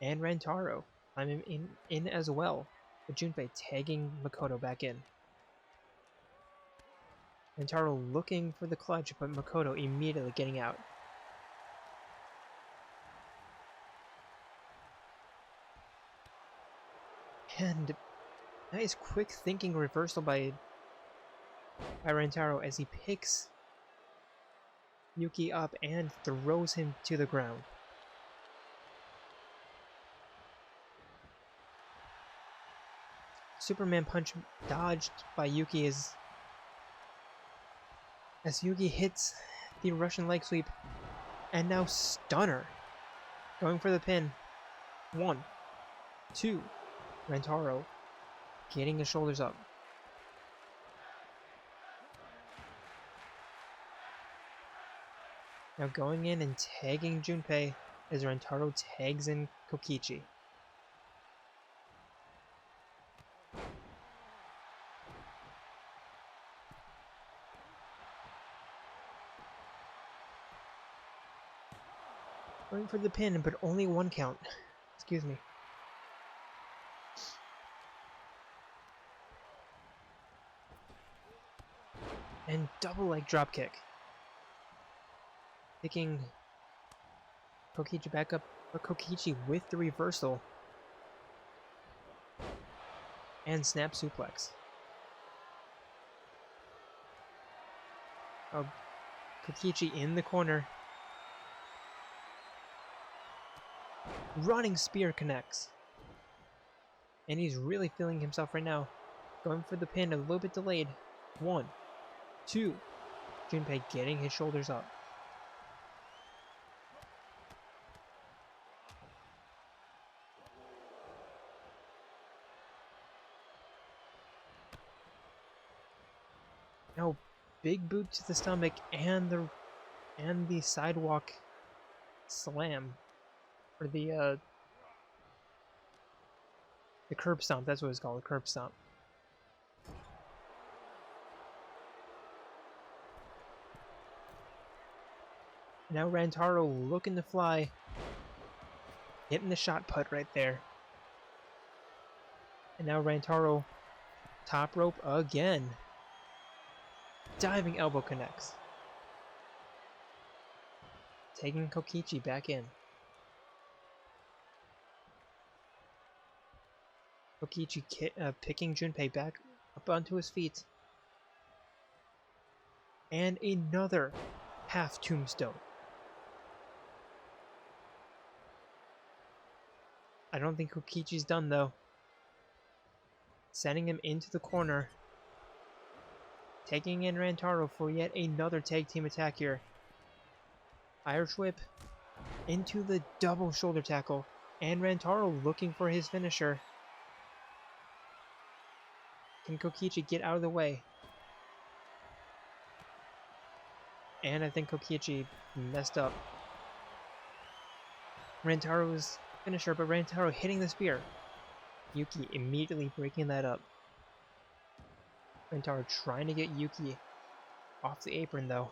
[SPEAKER 1] And Rentaro climbing in as well. With Junpei tagging Makoto back in. Rentaro looking for the clutch, but Makoto immediately getting out. And nice quick thinking reversal by Rentaro as he picks Yuki up and throws him to the ground. Superman punch dodged by Yuki as Yuki hits the Russian leg sweep. And now stunner. Going for the pin. 1, 2. Rentaro getting his shoulders up. Now going in and tagging Junpei as Rentaro tags in Kokichi. Going for the pin, but only 1 count. Excuse me. And double leg dropkick. Picking Kokichi back up, but Kokichi with the reversal. And snap suplex. Oh, Kokichi in the corner. Running spear connects. And he's really feeling himself right now. Going for the pin, a little bit delayed. 1, 2. Junpei getting his shoulders up. Now, big boot to the stomach and the sidewalk slam. Or the curb stomp, that's what it's called, the curb stomp. Now Rentaro looking to fly. Hitting the shot put right there. And now Rentaro top rope again. Diving elbow connects. Taking Kokichi back in. Kokichi picking Junpei back up onto his feet. And another half tombstone. I don't think Kokichi's done though. sending him into the corner. Taking in Rantaro for yet another tag team attack here. Irish whip into the double shoulder tackle. And Rantaro looking for his finisher. Can Kokichi get out of the way? And I think Kokichi messed up. Rantaro's finisher, but Rantaro hitting the spear. Yuki immediately breaking that up. Rantaro trying to get Yuki off the apron though.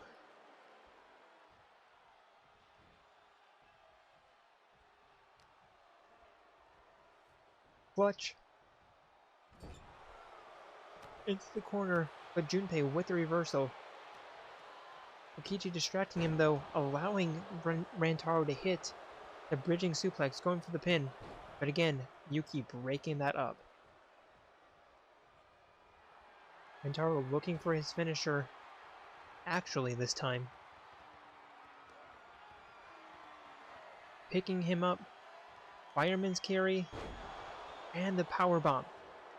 [SPEAKER 1] Clutch. Into the corner, but Junpei with the reversal. Kokichi distracting him though, allowing Rantaro to hit the bridging suplex, going for the pin. But again, Yuki breaking that up. Rantaro looking for his finisher, actually this time. Picking him up, fireman's carry, and the power bomb.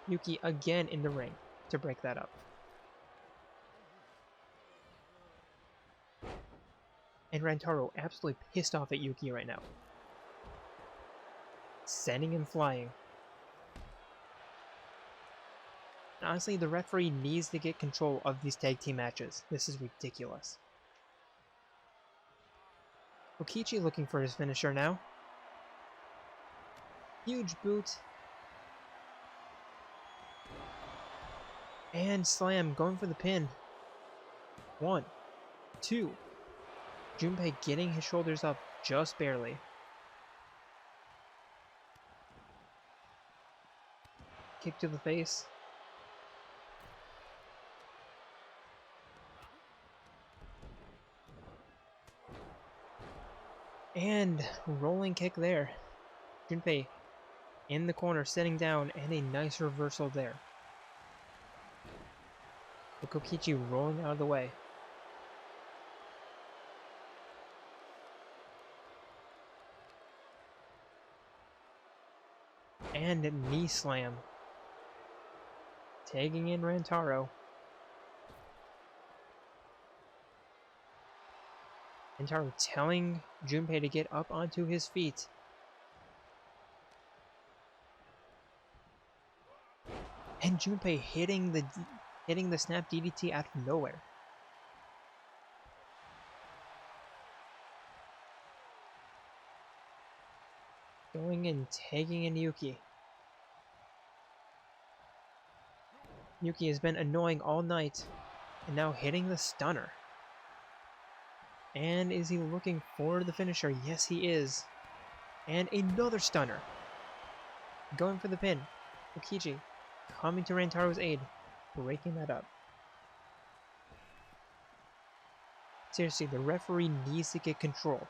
[SPEAKER 1] Yuki again in the ring to break that up. And Rantaro absolutely pissed off at Yuki right now. Sending him flying. Honestly, the referee needs to get control of these tag team matches. This is ridiculous. Kokichi looking for his finisher now. Huge boot. And slam, going for the pin. 1, 2. Junpei getting his shoulders up just barely. Kick to the face. And rolling kick there. Junpei in the corner, sitting down, and a nice reversal there. But Kokichi rolling out of the way. And a knee slam. Tagging in Rantaro. Rantaro telling Junpei to get up onto his feet. And Junpei hitting the snap DDT out of nowhere. Going and tagging in Yuki. Yuki has been annoying all night, and now hitting the stunner. And is he looking for the finisher? Yes, he is. And another stunner. Going for the pin. Kokichi coming to Rantaro's aid, breaking that up. Seriously, the referee needs to get control.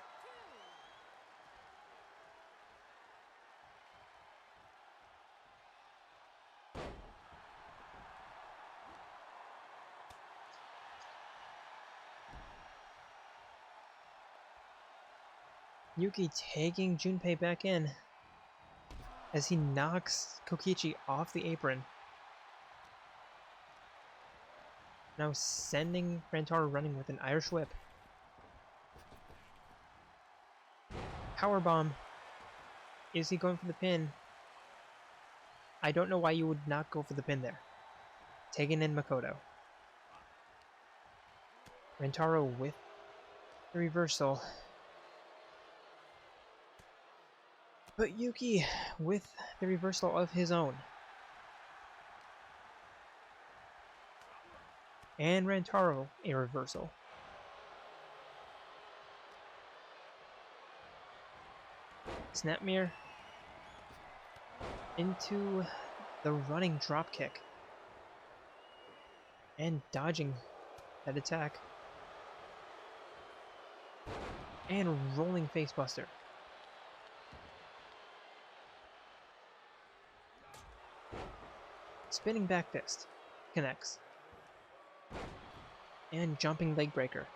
[SPEAKER 1] Yuki taking Junpei back in as he knocks Kokichi off the apron. Now sending Rantaro running with an Irish whip. Powerbomb. Is he going for the pin? I don't know why you would not go for the pin there. Taking in Makoto. Rantaro with the reversal. But Yuki with the reversal of his own. And Rantaro a reversal. Snapmare into the running drop kick. And dodging that attack. And rolling facebuster. Spinning back fist. Connects. And jumping leg breaker.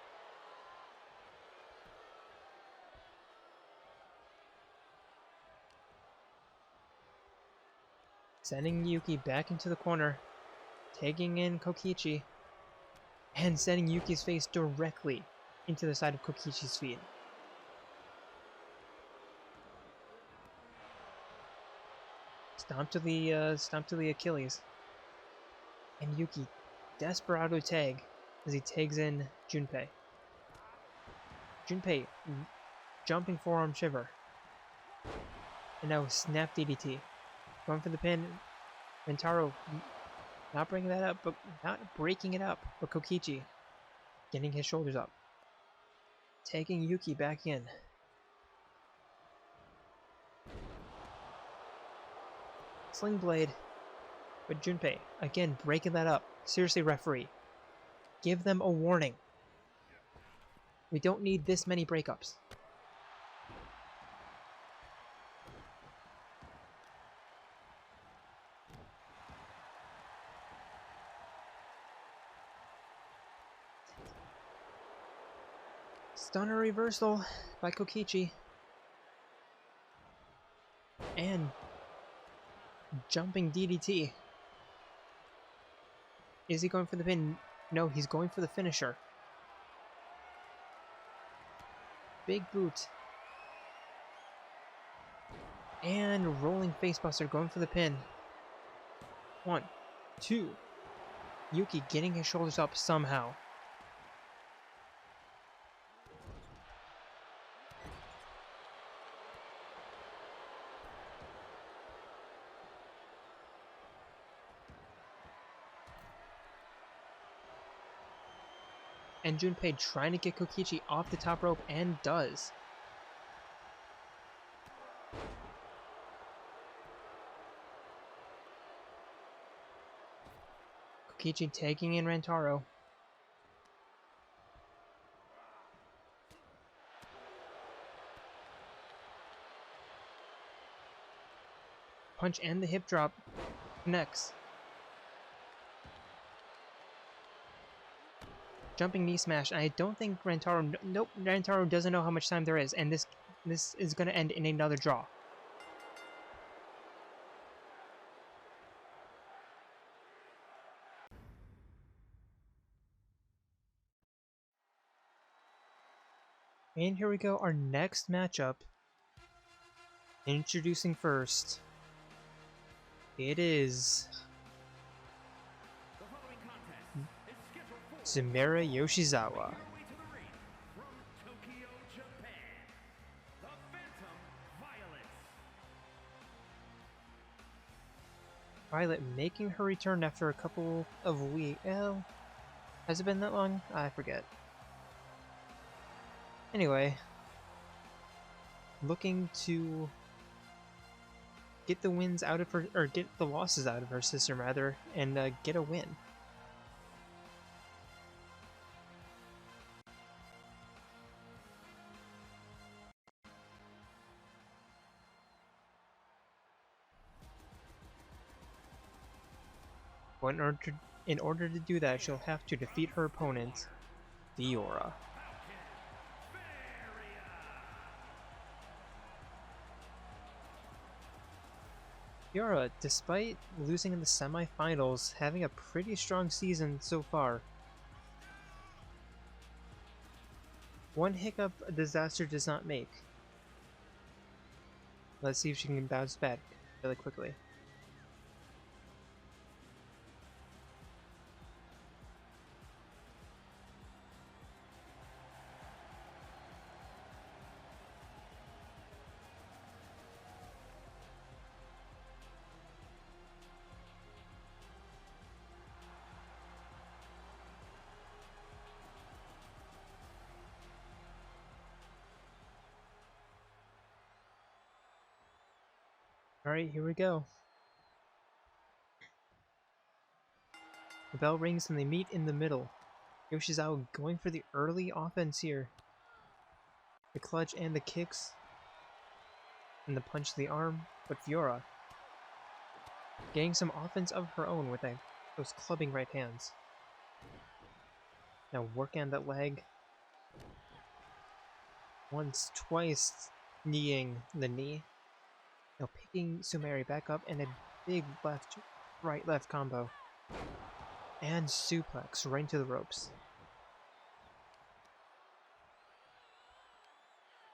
[SPEAKER 1] Sending Yuki back into the corner, taking in Kokichi, and sending Yuki's face directly into the side of Kokichi's feet. Stomp to the Achilles. And Yuki, desperado tag as he tags in Junpei. Junpei, jumping forearm shiver. And now snap DDT. Going for the pin. Rentaro not breaking that up, but not breaking it up. But Kokichi getting his shoulders up. Taking Yuki back in. Sling Blade. But Junpei, again, breaking that up. Seriously, referee. Give them a warning. We don't need this many breakups. Stunner reversal by Kokichi. And jumping DDT. Is he going for the pin? No, he's going for the finisher. Big boot. And rolling facebuster going for the pin. 1, 2. Yuki getting his shoulders up somehow. And Junpei trying to get Kokichi off the top rope, and does. Kokichi taking in Rentaro. Punch and the hip drop connects. Jumping knee smash. I don't think Rentaro... Nope, Rentaro doesn't know how much time there is, and this is going to end in another draw. And here we go, our next matchup. Introducing first. It is Sumire Yoshizawa. Violet making her return after a couple of weeks. Has it been that long? I forget. Anyway, looking to get the wins out of her, or get the losses out of her system rather, and get a win. But in order to do that, she'll have to defeat her opponent, Fiora. Fiora, despite losing in the semifinals, having a pretty strong season so far. One hiccup a disaster does not make. Let's see if she can bounce back really quickly. Alright, here we go. The bell rings and they meet in the middle. Yoshizawa going for the early offense here. The clutch and the kicks. And the punch to the arm. But Fiora getting some offense of her own with those clubbing right hands. Now working on that leg. Once, twice, kneeing the knee. Now picking Sumire back up and big left, right, left combo. And suplex right into the ropes.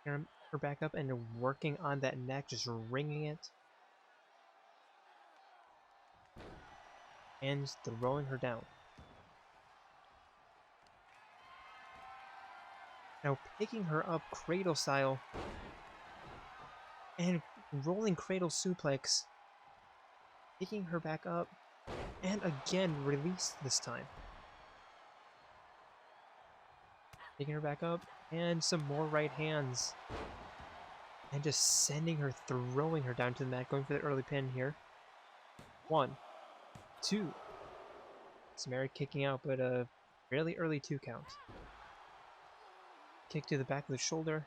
[SPEAKER 1] Her back up and working on that neck, just wringing it. And throwing her down. Now picking her up cradle style. And rolling cradle suplex. Picking her back up. And again, release this time. Picking her back up. And some more right hands. And just sending her, throwing her down to the mat, going for the early pin here. 1, 2. Sumire kicking out, but a fairly early 2 count. Kick to the back of the shoulder.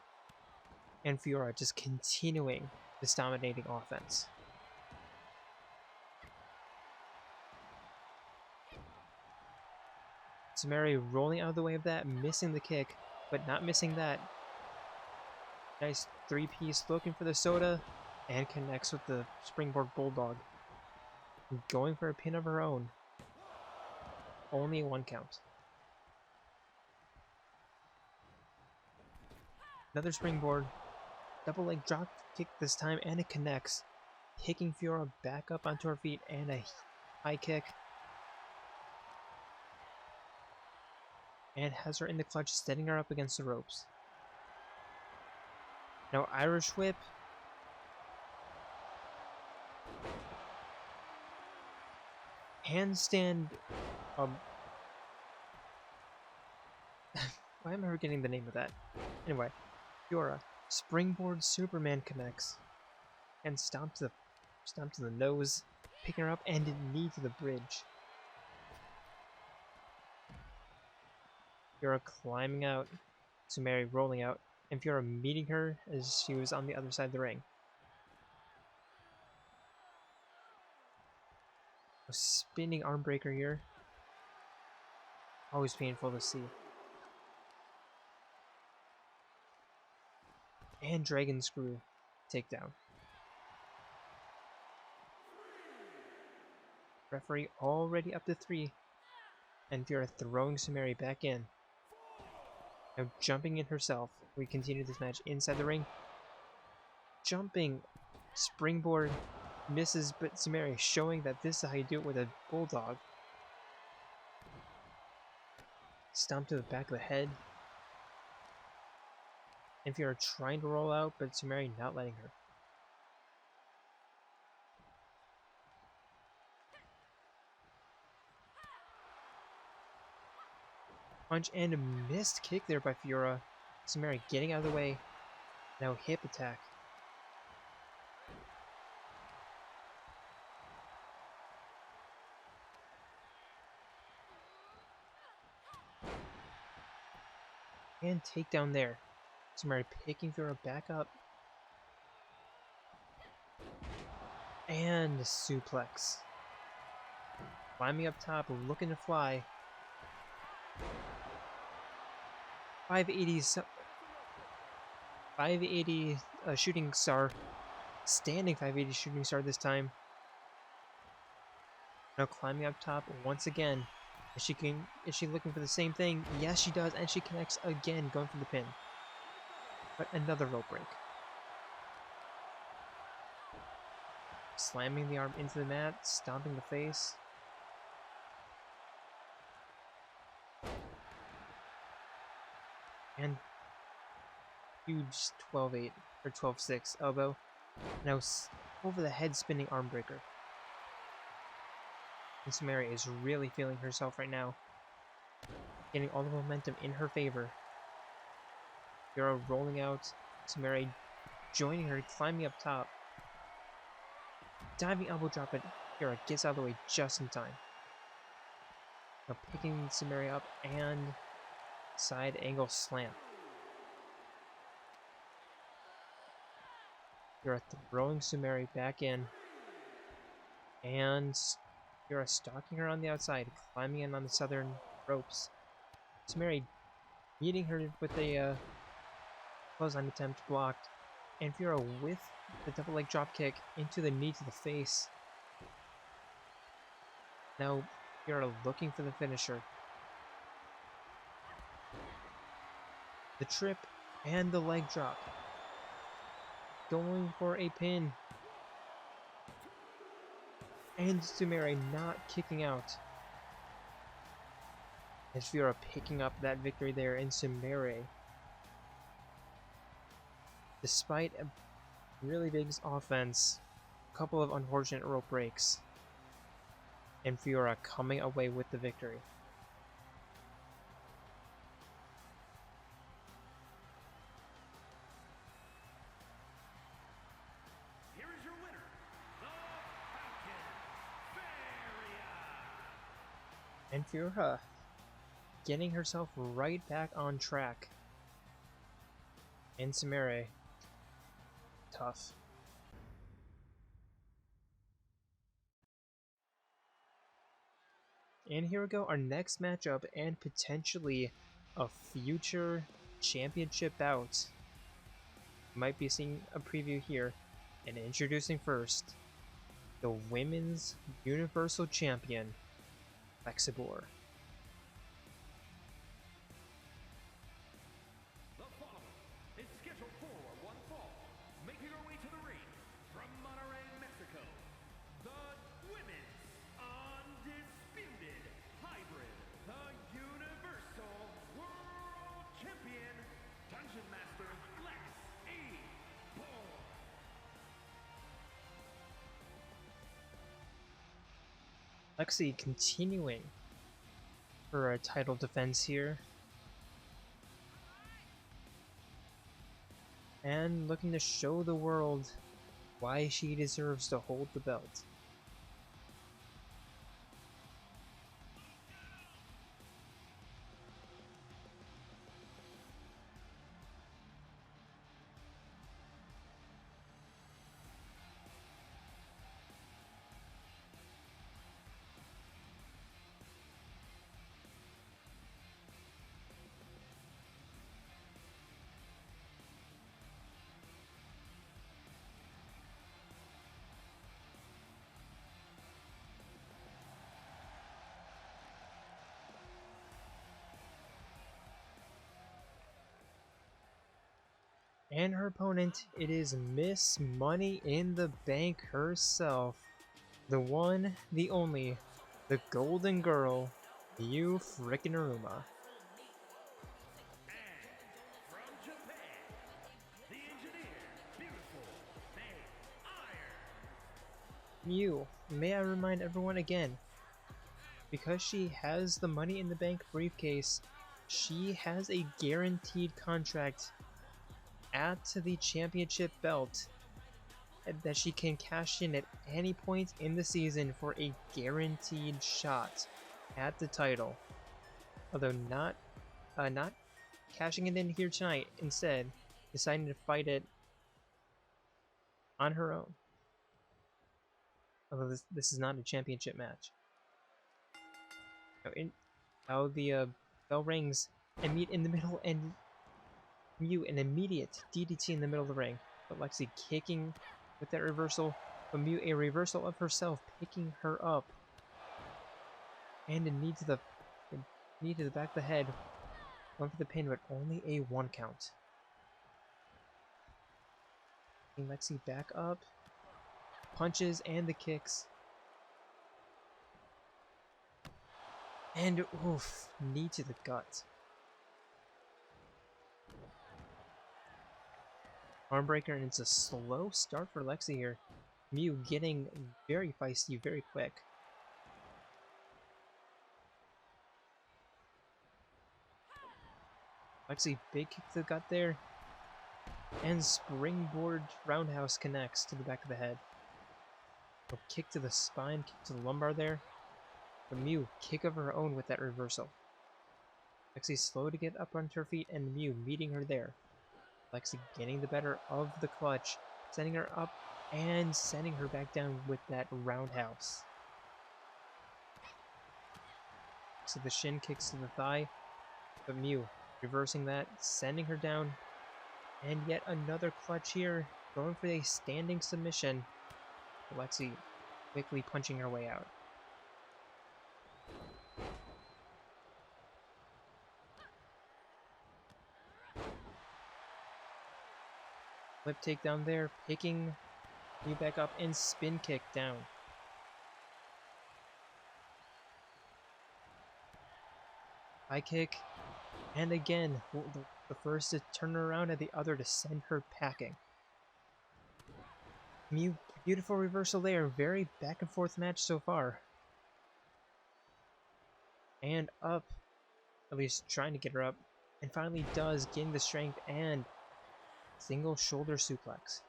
[SPEAKER 1] And Fiora just continuing this dominating offense. Sumire rolling out of the way of that, missing the kick, but not missing that. Nice 3-piece, looking for the soda, and connects with the springboard bulldog. Going for a pin of her own. Only 1 count. Another springboard. Double leg drop kick this time, and it connects. Picking Fiora back up onto her feet, and a high kick. And has her in the clutch, setting her up against the ropes. Now Irish whip. Handstand. Why am I forgetting the name of that? Anyway, Fiora. Springboard Superman connects. And stomp to the nose. Picking her up and a knee to the bridge. Fiora climbing out. Sumire rolling out. And Fiora meeting her as she was on the other side of the ring. A spinning arm breaker here. Always painful to see. And Dragon Screw takedown. Referee already up to 3. And Fiora throwing Sumire back in. Now jumping in herself. We continue this match inside the ring. Jumping. Springboard. Misses, but Sumire showing that this is how you do it with a bulldog. Stomp to the back of the head. And Fiora trying to roll out, but Sumire not letting her. Punch and a missed kick there by Fiora. Sumire getting out of the way. Now hip attack. And takedown there. Sumire picking Fiora back up. And suplex. Climbing up top, looking to fly. 580 shooting star. Standing 580 shooting star this time. Now climbing up top once again. Is she looking for the same thing? Yes, she does, and she connects again, going for the pin. But another rope break. Slamming the arm into the mat, stomping the face. And huge 12-8 or 12-6 elbow. Now over the head spinning arm breaker. And Sumire is really feeling herself right now. Getting all the momentum in her favor. Fiora rolling out. Sumire joining her, climbing up top. Diving elbow drop, but Fiora gets out of the way just in time. Now picking Sumire up and side angle slam. Fiora throwing Sumire back in. And Fiora stalking her on the outside, climbing in on the southern ropes. Sumire meeting her with a clothesline attempt blocked. And Fiora with the double leg drop kick into the knee to the face. Now Fiora looking for the finisher. The trip and the leg drop. Going for a pin. And Sumire not kicking out. And Fiora picking up that victory there in Sumire. Despite a really big offense, a couple of unfortunate rope breaks, and Fiora coming away with the victory.
[SPEAKER 2] Here is your winner, the Falcon, Melia.
[SPEAKER 1] And Fiora getting herself right back on track. And Sumire, tough. And here we go, our next matchup and potentially a future championship bout. Might be seeing a preview here. And introducing first, the Women's Universal Champion, Lexibor.
[SPEAKER 2] The following is scheduled for one fall, making her way to the ring from Monterrey, Mexico, the Women's Undisputed Hybrid, the Universal World Champion, Dungeon Master Lexibor.
[SPEAKER 1] Lexi continuing for a title defense here. And looking to show the world why she deserves to hold the belt. And her opponent, it is Miss Money in the Bank herself. The one, the only, the Golden Girl, you frickin' Iruma.
[SPEAKER 2] And from Japan, the engineer, beautiful, Iron.
[SPEAKER 1] You, may I remind everyone again, because she has the Money in the Bank briefcase, she has a guaranteed contract at the championship belt that she can cash in at any point in the season for a guaranteed shot at the title. Although not cashing it in here tonight, instead deciding to fight it on her own. Although this is not a championship match. Now the bell rings and meet in the middle, and Mew an immediate DDT in the middle of the ring, but Lexi kicking with that reversal, but Mew a reversal of herself, picking her up, and a knee to the back of the head, going for the pin, but only a 1 count. Getting Lexi back up, punches and the kicks, and oof, knee to the gut. Armbreaker, and it's a slow start for Lexi here. Mew getting very feisty very quick. Lexi, big kick to the gut there. And springboard roundhouse connects to the back of the head. A kick to the spine, kick to the lumbar there. But Mew, kick of her own with that reversal. Lexi slow to get up onto her feet, and Mew meeting her there. Lexi getting the better of the clutch, sending her up and sending her back down with that roundhouse. So the shin kicks to the thigh, but Mew reversing that, sending her down, and yet another clutch here, going for a standing submission. Lexi quickly punching her way out. Flip takedown there, picking Mew back up and spin kick down. High kick, and again, the first to turn her around and the other to send her packing. Mew, beautiful reversal there, very back and forth match so far. And up, at least trying to get her up, and finally does, getting the strength and single shoulder suplex.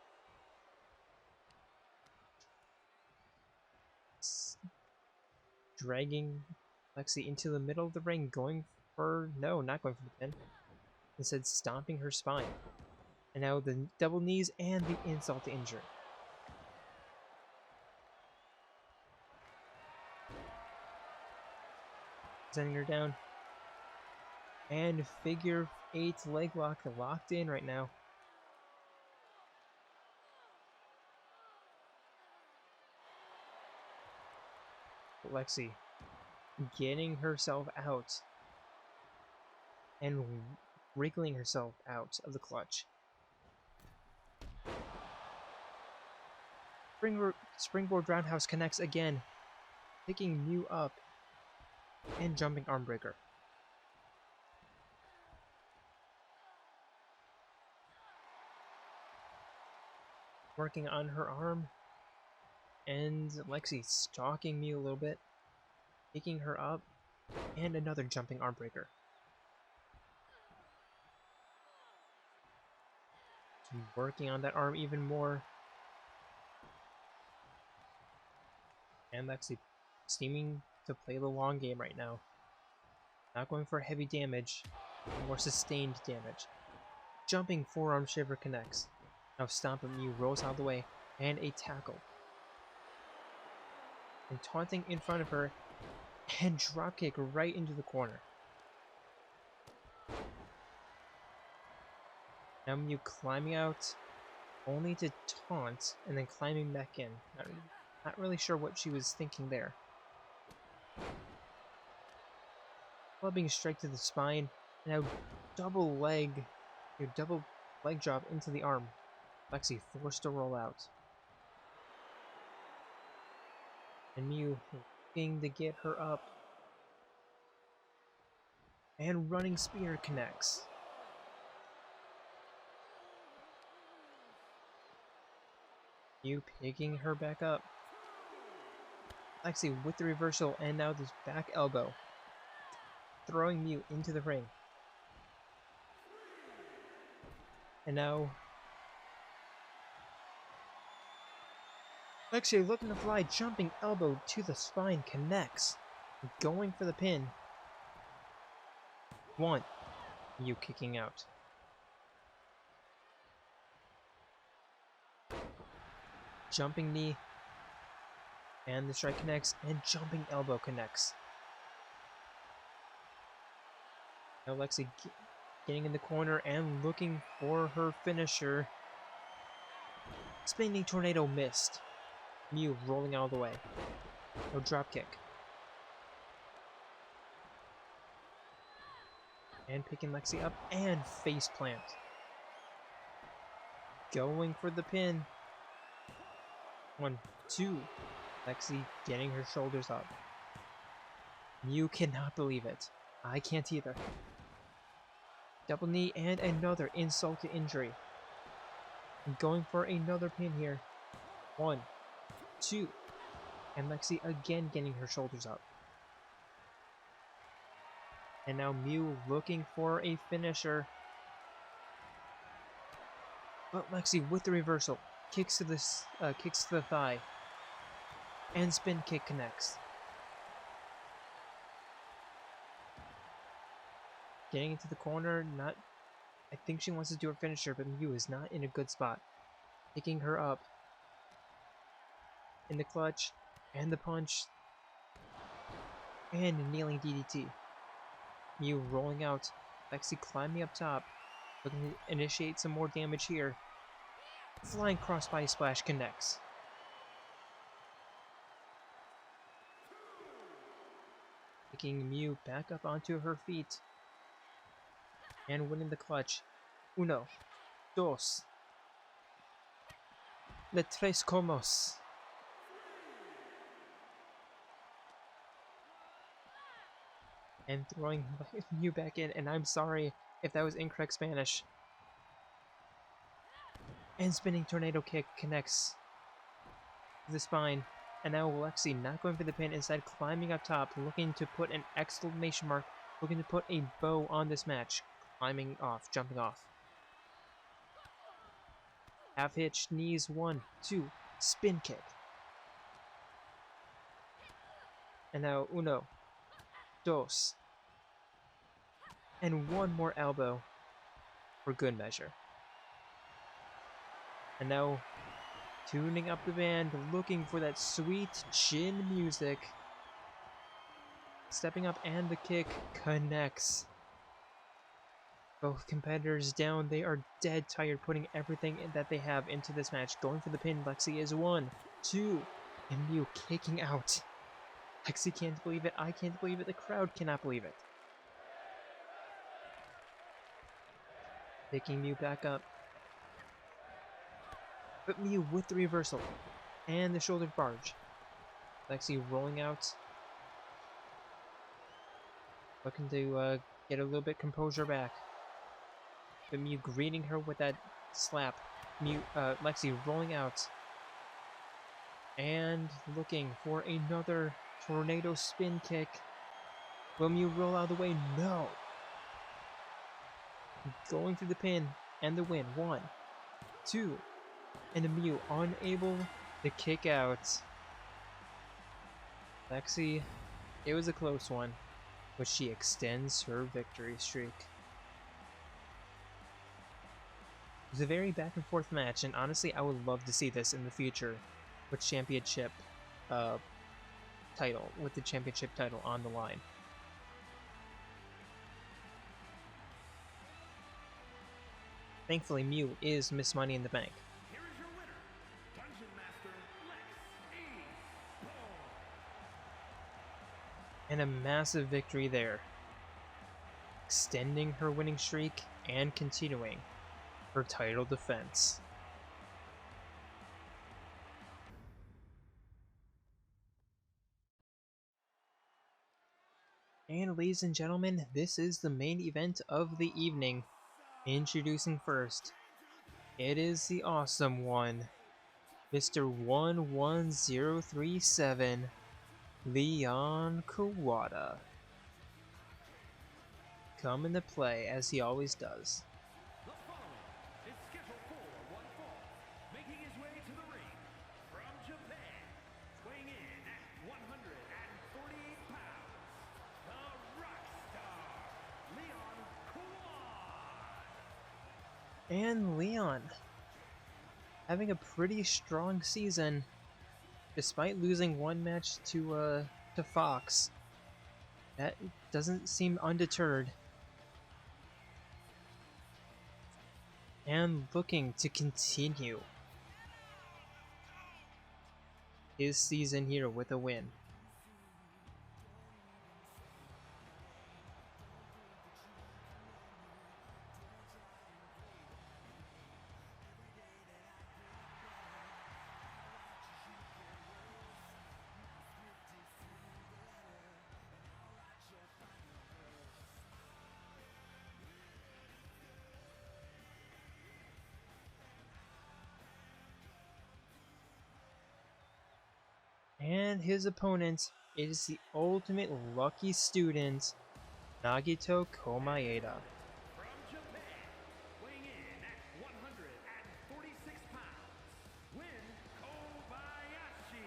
[SPEAKER 1] Dragging Lexi into the middle of the ring, going for, no, not going for the pin. Instead, stomping her spine. And now the double knees and the insult to injury. Sending her down. And figure 8 leg lock locked in right now. Lexi getting herself out and wriggling herself out of the clutch. Springboard roundhouse connects again, picking Mew up and jumping arm breaker. Working on her arm, and Lexi stalking Mew a little bit, picking her up, and another jumping arm breaker. Working on that arm even more. And Lexi seeming to play the long game right now. Not going for heavy damage, more sustained damage. Jumping forearm shiver connects. Now stomping Mew rolls out of the way, and a tackle. And taunting in front of her, and dropkick right into the corner. Now Mew climbing out, only to taunt, and then climbing back in. Not really sure what she was thinking there. Clubbing straight to the spine, and now double leg drop into the arm. Lexi forced to roll out. And Mew looking to get her up. And running spear connects. Mew picking her back up. Lexi with the reversal and now this back elbow. Throwing Mew into the ring. And now Lexi looking to fly, jumping elbow to the spine connects. Going for the pin. 1. Mew kicking out. Jumping knee. And the strike connects, and jumping elbow connects. Now Lexi getting in the corner and looking for her finisher. Spinning tornado missed. Mew rolling out of the way. No drop kick. And picking Lexi up and face plant. Going for the pin. 1, 2. Lexi getting her shoulders up. Mew cannot believe it. I can't either. Double knee and another insult to injury. And going for another pin here. 1, 2. And Lexi again getting her shoulders up. And now Mew looking for a finisher. But Lexi with the reversal. Kicks to the thigh. And spin kick connects. Getting into the corner, I think she wants to do her finisher, but Mew is not in a good spot. Picking her up. In the clutch, and the punch. And kneeling DDT. Mew rolling out. Lexi climbing up top. Looking to initiate some more damage here. Flying crossbody splash connects. Picking Mew back up onto her feet. And winning the clutch. 1, 2. Le Tres Comos. And throwing you back in, and I'm sorry if that was incorrect Spanish. And spinning tornado kick connects the spine. And now Lexi not going for the pin, instead climbing up top, looking to put an exclamation mark, looking to put a bow on this match. Climbing off, jumping off. Half hitch, knees, 1, 2, spin kick. And now uno, dos. And one more elbow for good measure. And now tuning up the band, looking for that sweet chin music. Stepping up, and the kick connects. Both competitors down. They are dead tired, putting everything that they have into this match. Going for the pin. Lexi is 1, 2, and Mew kicking out. Lexi can't believe it. I can't believe it. The crowd cannot believe it. Picking Mew back up. But Mew with the reversal. And the shoulder barge. Lexi rolling out. Looking to get a little bit composure back. But Mew greeting her with that slap. Lexi rolling out. And looking for another tornado spin kick. Will Mew roll out of the way? No. Going for the pin and the win. 1, 2. And Mew unable to kick out. Lexi, it was a close one, but she extends her victory streak. It was a very back and forth match, and honestly I would love to see this in the future with championship title, with the championship title on the line. Thankfully, Mew is Miss Money in the Bank.
[SPEAKER 2] Here is your winner, Dungeon Master Lexibor.
[SPEAKER 1] And a massive victory there. Extending her winning streak and continuing her title defense. And ladies and gentlemen, this is the main event of the evening. Introducing first, it is the awesome one, Mr. 11037, Leon Kuwata. Coming to play as he always does.
[SPEAKER 2] The following is scheduled for one fall, making his way to the ring from Japan, weighing in at 148 pounds, the Rockstar, Leon Kuwata.
[SPEAKER 1] And Leon, having a pretty strong season, despite losing one match to Fox. That doesn't seem undeterred. And looking to continue his season here with a win. And his opponent is the ultimate lucky student, Nagito Komaeda.
[SPEAKER 2] From Japan, weighing in at 146 pounds, Win Kobayashi.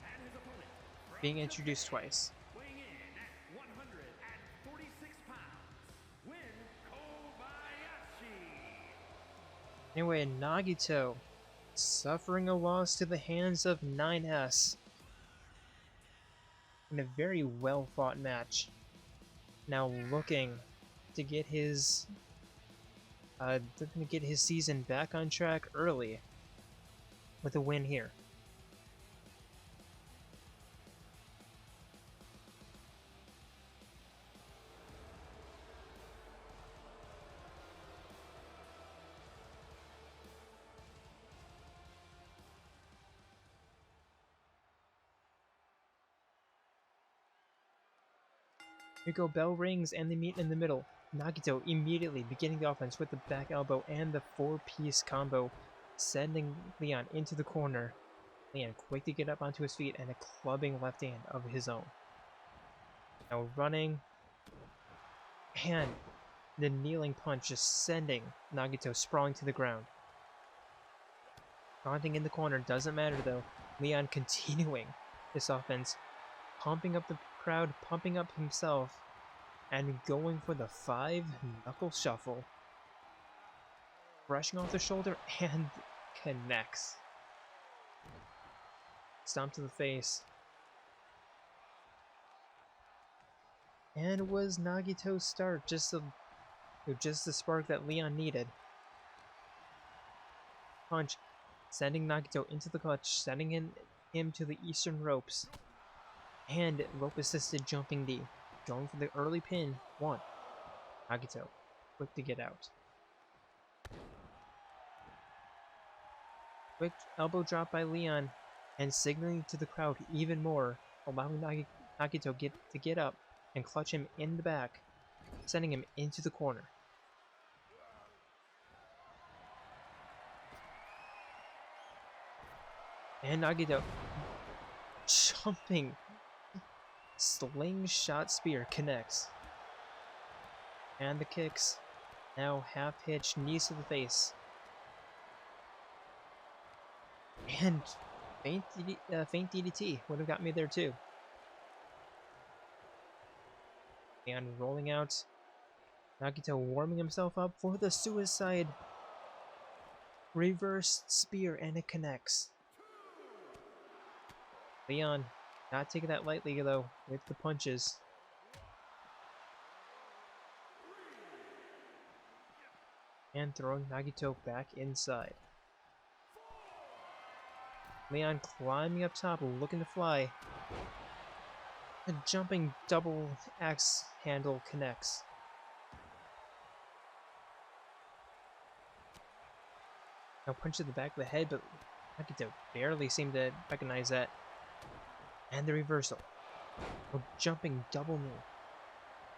[SPEAKER 2] And his opponent, from
[SPEAKER 1] Being introduced
[SPEAKER 2] Japan,
[SPEAKER 1] twice.
[SPEAKER 2] weighing in at 146 pounds, Win Kobayashi.
[SPEAKER 1] Anyway, Nagito suffering a loss to the hands of 9S in a very well fought match. Now looking to get his season back on track early with a win here. Here go, bell rings and they meet in the middle. Nagito immediately beginning the offense with the back elbow and the 4-piece combo, sending Leon into the corner. Leon quick to get up onto his feet and a clubbing left hand of his own. Now running, and the kneeling punch just sending Nagito sprawling to the ground. Taunting in the corner doesn't matter though. Leon continuing this offense, pumping up the crowd, pumping up himself, and going for the 5-knuckle shuffle. Brushing off the shoulder and connects. Stomp to the face. And was Nagito's start, just the spark that Leon needed. Punch, sending Nagito into the clutch, sending him to the eastern ropes. And rope-assisted jumping D, going for the early pin. 1. Nagito, quick to get out. Quick elbow drop by Leon, and signaling to the crowd even more, allowing Nagito to get up and clutch him in the back, sending him into the corner. And Nagito jumping slingshot spear connects. And the kicks, now half hitch, knees to the face. And faint DDT would have got me there too. And rolling out, Nagito warming himself up for the suicide reverse spear, and it connects. Leon not taking that lightly though with the punches. And throwing Nagito back inside. Leon climbing up top, looking to fly. A jumping double axe handle connects. Now punch to the back of the head, but Nagito barely seemed to recognize that. And the reversal. A jumping double knee.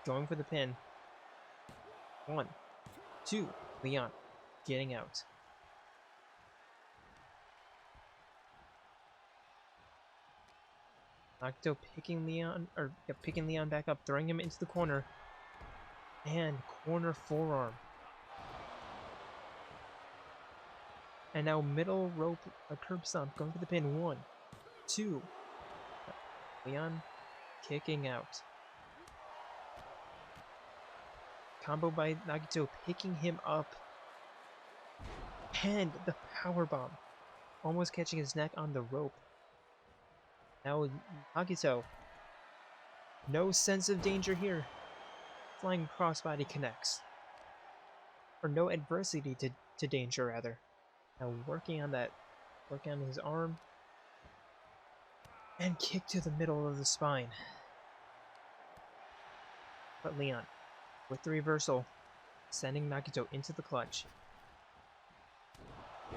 [SPEAKER 1] Going for the pin. 1, 2, Leon getting out. Nagito picking Leon back up, throwing him into the corner. And corner forearm. And now middle rope, a curb stomp, going for the pin. 1, 2. Leon kicking out. Combo by Nagito, picking him up. And the powerbomb, almost catching his neck on the rope. Now Nagito, no sense of danger here. Flying crossbody connects. Or no adversity to danger rather. Now working on his arm. And kick to the middle of the spine. But Leon, with the reversal, sending Nagito into the clutch.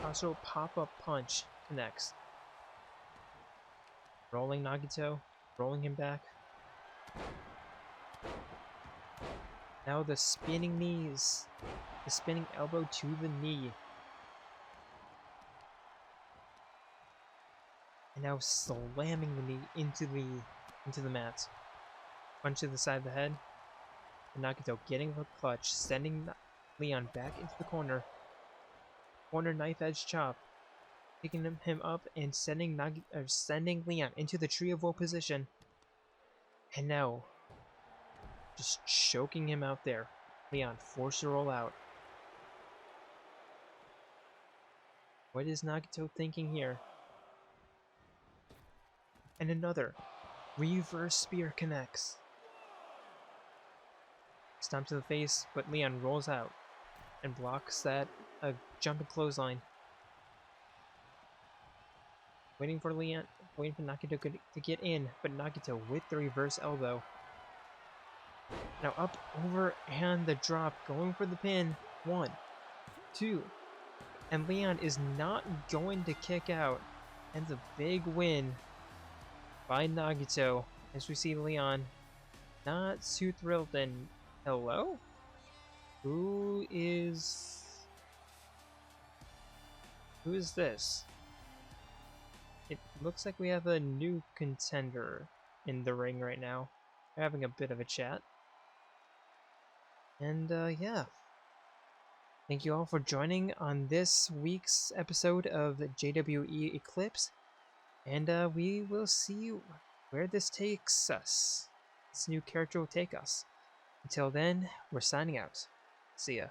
[SPEAKER 1] Also pop-up punch connects. Rolling Nagito, rolling him back. Now the spinning knees. The spinning elbow to the knee. And now slamming the knee into the mat. Punch to the side of the head. And Nagito getting the clutch, sending Leon back into the corner. Corner knife edge chop. Picking him up and sending Leon into the tree of woe position. And now just choking him out there. Leon forced to roll out. What is Nagito thinking here? And another reverse spear connects. Stomp to the face, but Leon rolls out and blocks that jumping clothesline. Waiting for Nagito to get in, but Nagito with the reverse elbow. Now up, over, and the drop, going for the pin. 1, 2, and Leon is not going to kick out. And the big win by Nagito, as we see Leon not too thrilled, then hello? Who is this? It looks like we have a new contender in the ring right now. They're having a bit of a chat. And yeah. Thank you all for joining on this week's episode of JWE Eclipse. And we will see where this takes us. This new character will take us. Until then, we're signing out. See ya.